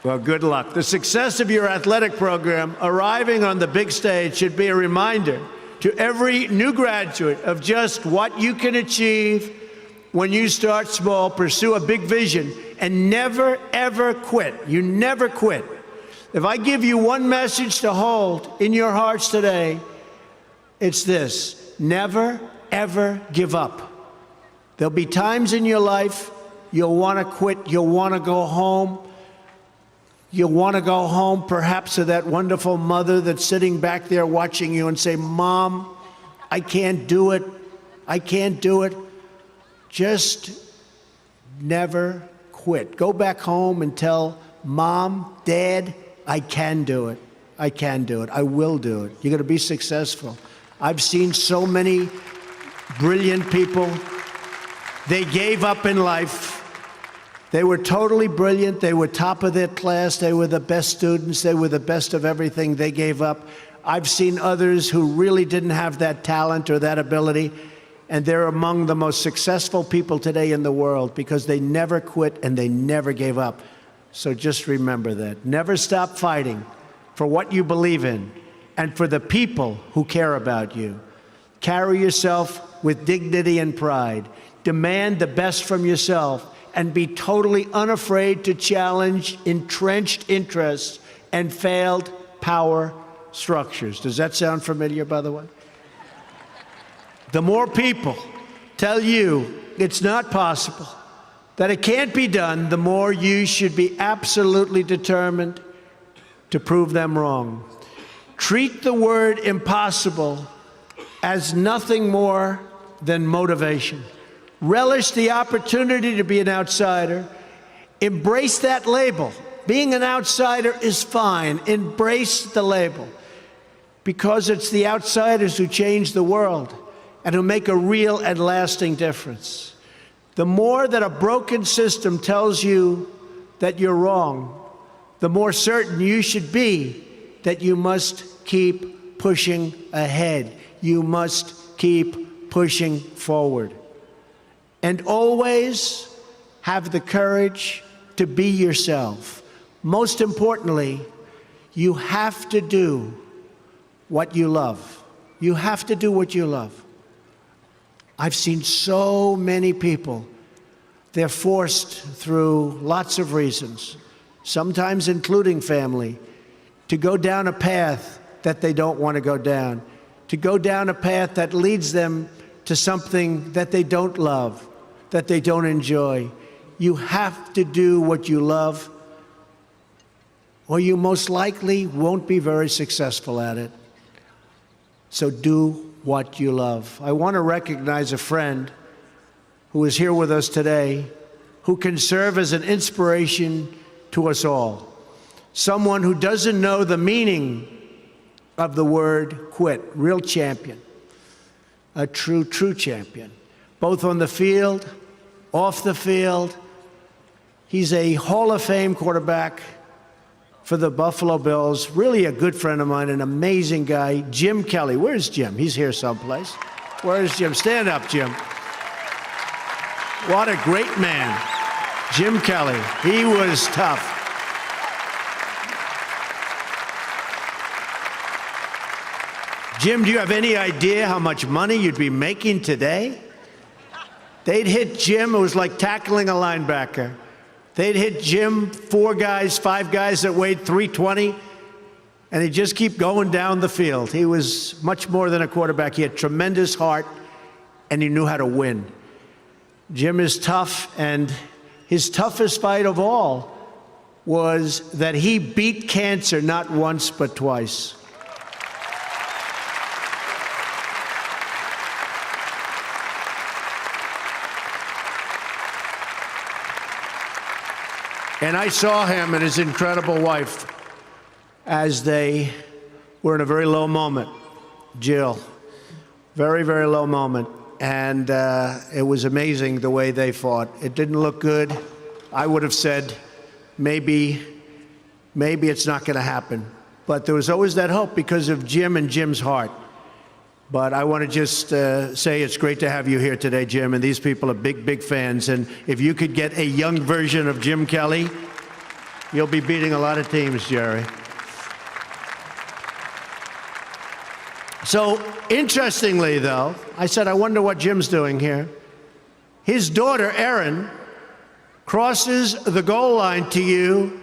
Well, good luck. The success of your athletic program arriving on the big stage should be a reminder to every new graduate of just what you can achieve when you start small, pursue a big vision, and never, ever quit. You never quit. If I give you one message to hold in your hearts today, it's this: never, ever give up. There'll be times in your life you'll want to quit, you'll want to go home. You'll want to go home perhaps to that wonderful mother that's sitting back there watching you and say, Mom, I can't do it. I can't do it. Just never quit. Go back home and tell Mom, Dad, I can do it. I can do it. I will do it. You're going to be successful. I've seen so many brilliant people. They gave up in life. They were totally brilliant. They were top of their class. They were the best students. They were the best of everything. They gave up. I've seen others who really didn't have that talent or that ability, and they're among the most successful people today in the world because they never quit and they never gave up. So just remember that. Never stop fighting for what you believe in and for the people who care about you. Carry yourself with dignity and pride. Demand the best from yourself, and be totally unafraid to challenge entrenched interests and failed power structures. Does that sound familiar, by the way? The more people tell you it's not possible, that it can't be done, the more you should be absolutely determined to prove them wrong. Treat the word impossible as nothing more than motivation. Relish the opportunity to be an outsider. Embrace that label. Being an outsider is fine. Embrace the label, because it's the outsiders who change the world and who make a real and lasting difference. The more that a broken system tells you that you're wrong, the more certain you should be that you must keep pushing ahead. You must keep pushing forward. And always have the courage to be yourself. Most importantly, you have to do what you love. You have to do what you love. I've seen so many people, they're forced through lots of reasons, sometimes including family, to go down a path that they don't want to go down, to go down a path that leads them to something that they don't love, that they don't enjoy. You have to do what you love, or you most likely won't be very successful at it. So do what you love. I want to recognize a friend who is here with us today, who can serve as an inspiration to us all. Someone who doesn't know the meaning of the word quit. Real champion. A true champion. Both on the field, off the field. He's a Hall of Fame quarterback for the Buffalo Bills. Really a good friend of mine, an amazing guy. Jim Kelly. Where's Jim? He's here someplace. Where's Jim? Stand up, Jim. What a great man. Jim Kelly. He was tough. Jim, do you have any idea how much money you'd be making today? They'd hit Jim, it was like tackling a linebacker. They'd hit Jim, 4 guys, 5 guys that weighed 320, and he'd just keep going down the field. He was much more than a quarterback. He had tremendous heart, and he knew how to win. Jim is tough, and his toughest fight of all was that he beat cancer not once but twice. And I saw him and his incredible wife as they were in a very low moment. Jill, very, very low moment. And it was amazing the way they fought. It didn't look good. I would have said, maybe it's not going to happen. But there was always that hope because of Jim and Jim's heart. But I want to just say it's great to have you here today, Jim, and these people are big, big fans. And if you could get a young version of Jim Kelly, you'll be beating a lot of teams, Jerry. So, interestingly, though, I said, I wonder what Jim's doing here. His daughter, Erin, crosses the goal line to you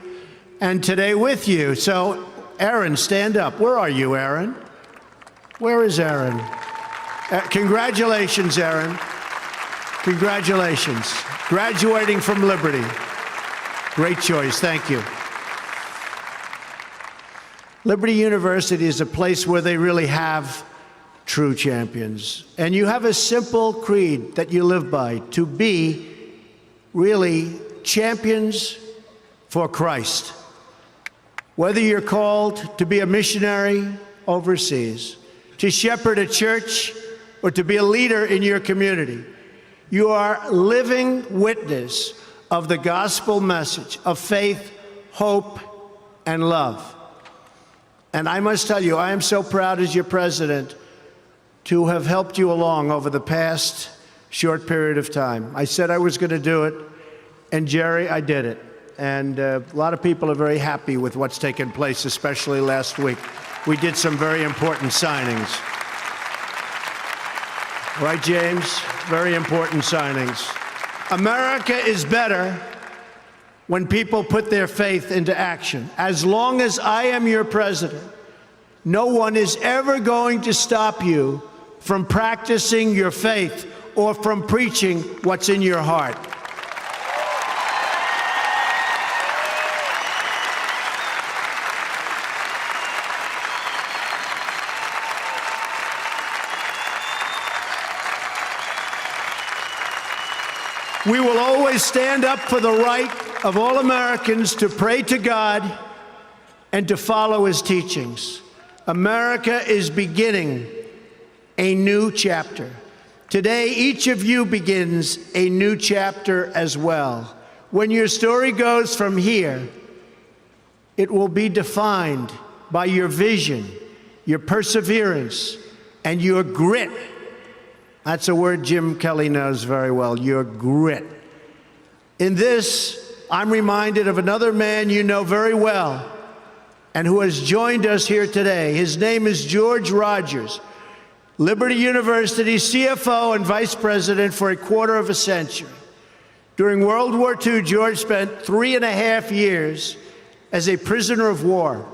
and today with you. So, Erin, stand up. Where are you, Erin? Where is Erin? Congratulations, Erin. Congratulations. Graduating from Liberty. Great choice. Thank you. Liberty University is a place where they really have true champions. And you have a simple creed that you live by, to be really champions for Christ. Whether you're called to be a missionary overseas, to shepherd a church, or to be a leader in your community, you are living witness of the gospel message of faith, hope, and love. And I must tell you, I am so proud as your president to have helped you along over the past short period of time. I said I was going to do it, and Jerry, I did it. And a lot of people are very happy with what's taken place, especially last week. We did some very important signings. Right, James? Very important signings. America is better when people put their faith into action. As long as I am your president, no one is ever going to stop you from practicing your faith or from preaching what's in your heart. We will always stand up for the right of all Americans to pray to God and to follow his teachings. America is beginning a new chapter. Today, each of you begins a new chapter as well. When your story goes from here, it will be defined by your vision, your perseverance, and your grit. That's a word Jim Kelly knows very well, your grit. In this, I'm reminded of another man you know very well and who has joined us here today. His name is George Rogers, Liberty University CFO and Vice President for a quarter of a century. During World War II, George spent 3.5 years as a prisoner of war.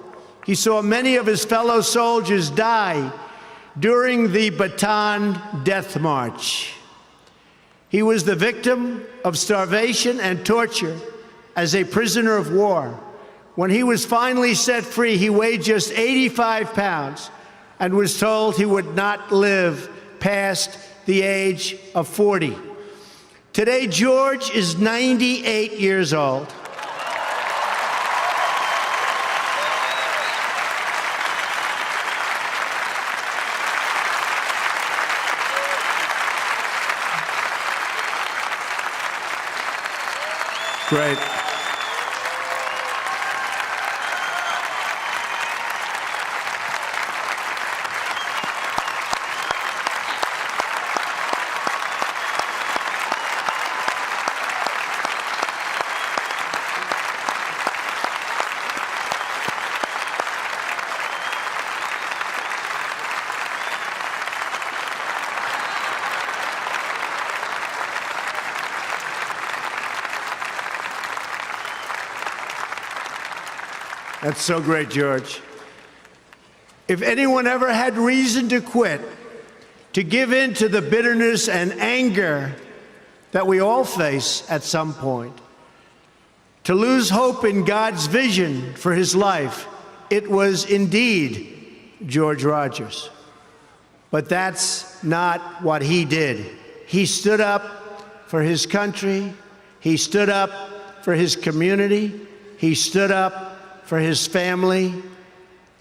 He saw many of his fellow soldiers die during the Bataan Death March. He was the victim of starvation and torture as a prisoner of war. When he was finally set free, he weighed just 85 pounds and was told he would not live past the age of 40. Today, George is 98 years old. Great. That's so great, George. If anyone ever had reason to quit, to give in to the bitterness and anger that we all face at some point, to lose hope in God's vision for his life, it was indeed George Rogers. But that's not what he did. He stood up for his country. He stood up for his community. He stood up for his family,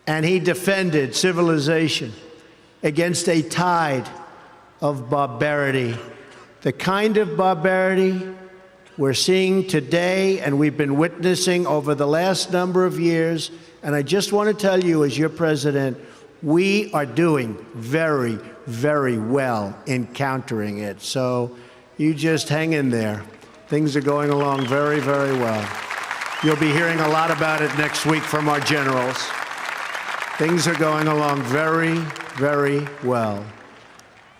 and he defended civilization against a tide of barbarity, the kind of barbarity we're seeing today and we've been witnessing over the last number of years. And I just want to tell you, as your president, we are doing very, very well in countering it. So you just hang in there. Things are going along very, very well. You'll be hearing a lot about it next week from our generals. Things are going along very, very well.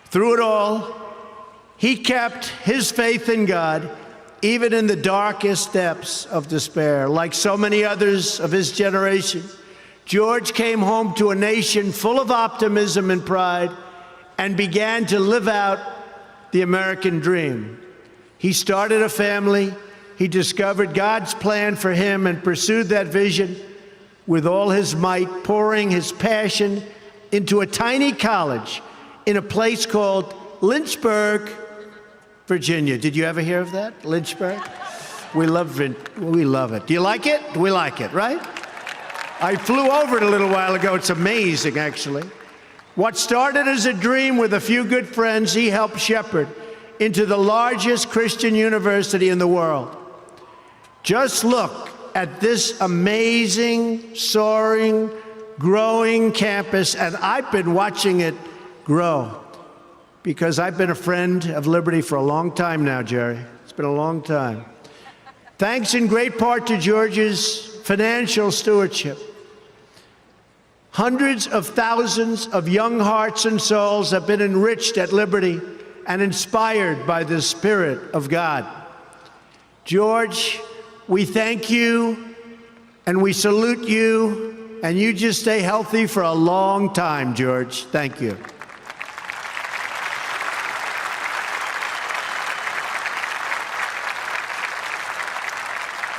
Through it all, he kept his faith in God, even in the darkest depths of despair. Like so many others of his generation, George came home to a nation full of optimism and pride and began to live out the American dream. He started a family. He discovered God's plan for him and pursued that vision with all his might, pouring his passion into a tiny college in a place called Lynchburg, Virginia. Did you ever hear of that? Lynchburg? We love it. Do you like it? We like it, right? I flew over it a little while ago. It's amazing, actually. What started as a dream with a few good friends, he helped shepherd into the largest Christian university in the world. Just look at this amazing, soaring, growing campus, and I've been watching it grow because I've been a friend of Liberty for a long time now, Jerry. It's been a long time. Thanks in great part to George's financial stewardship. Hundreds of thousands of young hearts and souls have been enriched at Liberty and inspired by the Spirit of God. George, we thank you and we salute you, and you just stay healthy for a long time, George. Thank you.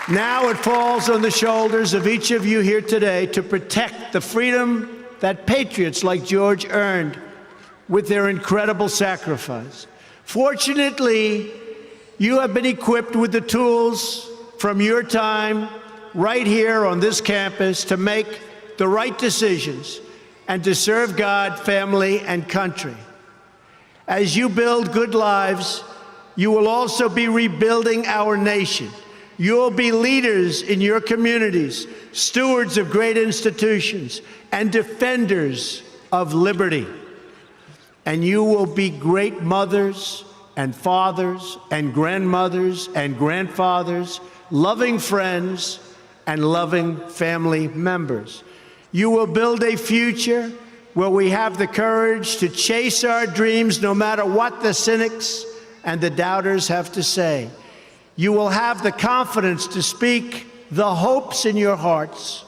Now it falls on the shoulders of each of you here today to protect the freedom that patriots like George earned with their incredible sacrifice. Fortunately, you have been equipped with the tools from your time right here on this campus to make the right decisions and to serve God, family, and country. As you build good lives, you will also be rebuilding our nation. You'll be leaders in your communities, stewards of great institutions, and defenders of liberty. And you will be great mothers and fathers and grandmothers and grandfathers, loving friends and loving family members. You will build a future where we have the courage to chase our dreams no matter what the cynics and the doubters have to say. You will have the confidence to speak the hopes in your hearts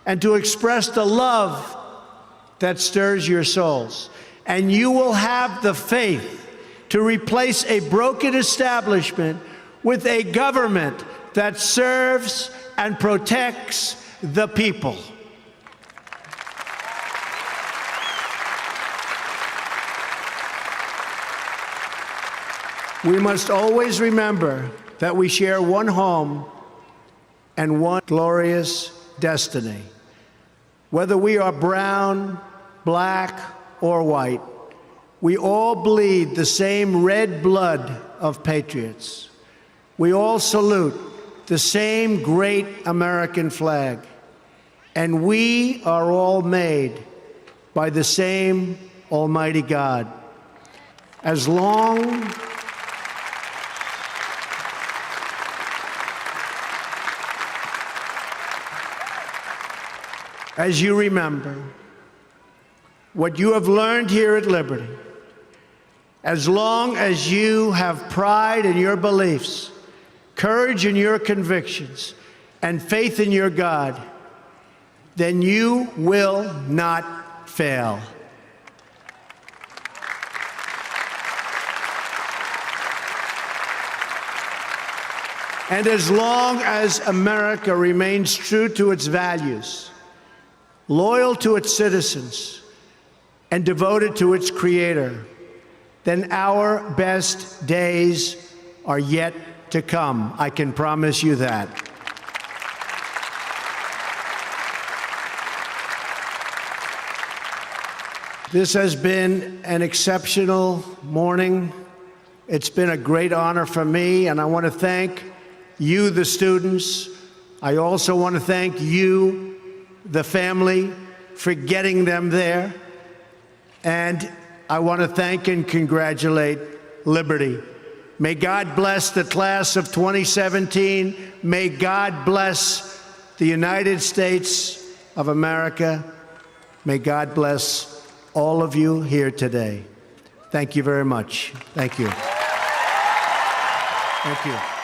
and to express the love that stirs your souls. And you will have the faith to replace a broken establishment with a government that serves and protects the people. We must always remember that we share one home and one glorious destiny. Whether we are brown, black, or white, we all bleed the same red blood of patriots. We all salute the same great American flag. And we are all made by the same Almighty God. As long as you remember what you have learned here at Liberty, as long as you have pride in your beliefs, courage in your convictions, and faith in your God, then you will not fail. And as long as America remains true to its values, loyal to its citizens, and devoted to its Creator, then our best days are yet to come. I can promise you that. This has been an exceptional morning. It's been a great honor for me, and I want to thank you, the students. I also want to thank you, the family, for getting them there. And I want to thank and congratulate Liberty. May God bless the class of 2017. May God bless the United States of America. May God bless all of you here today. Thank you very much. Thank you. Thank you.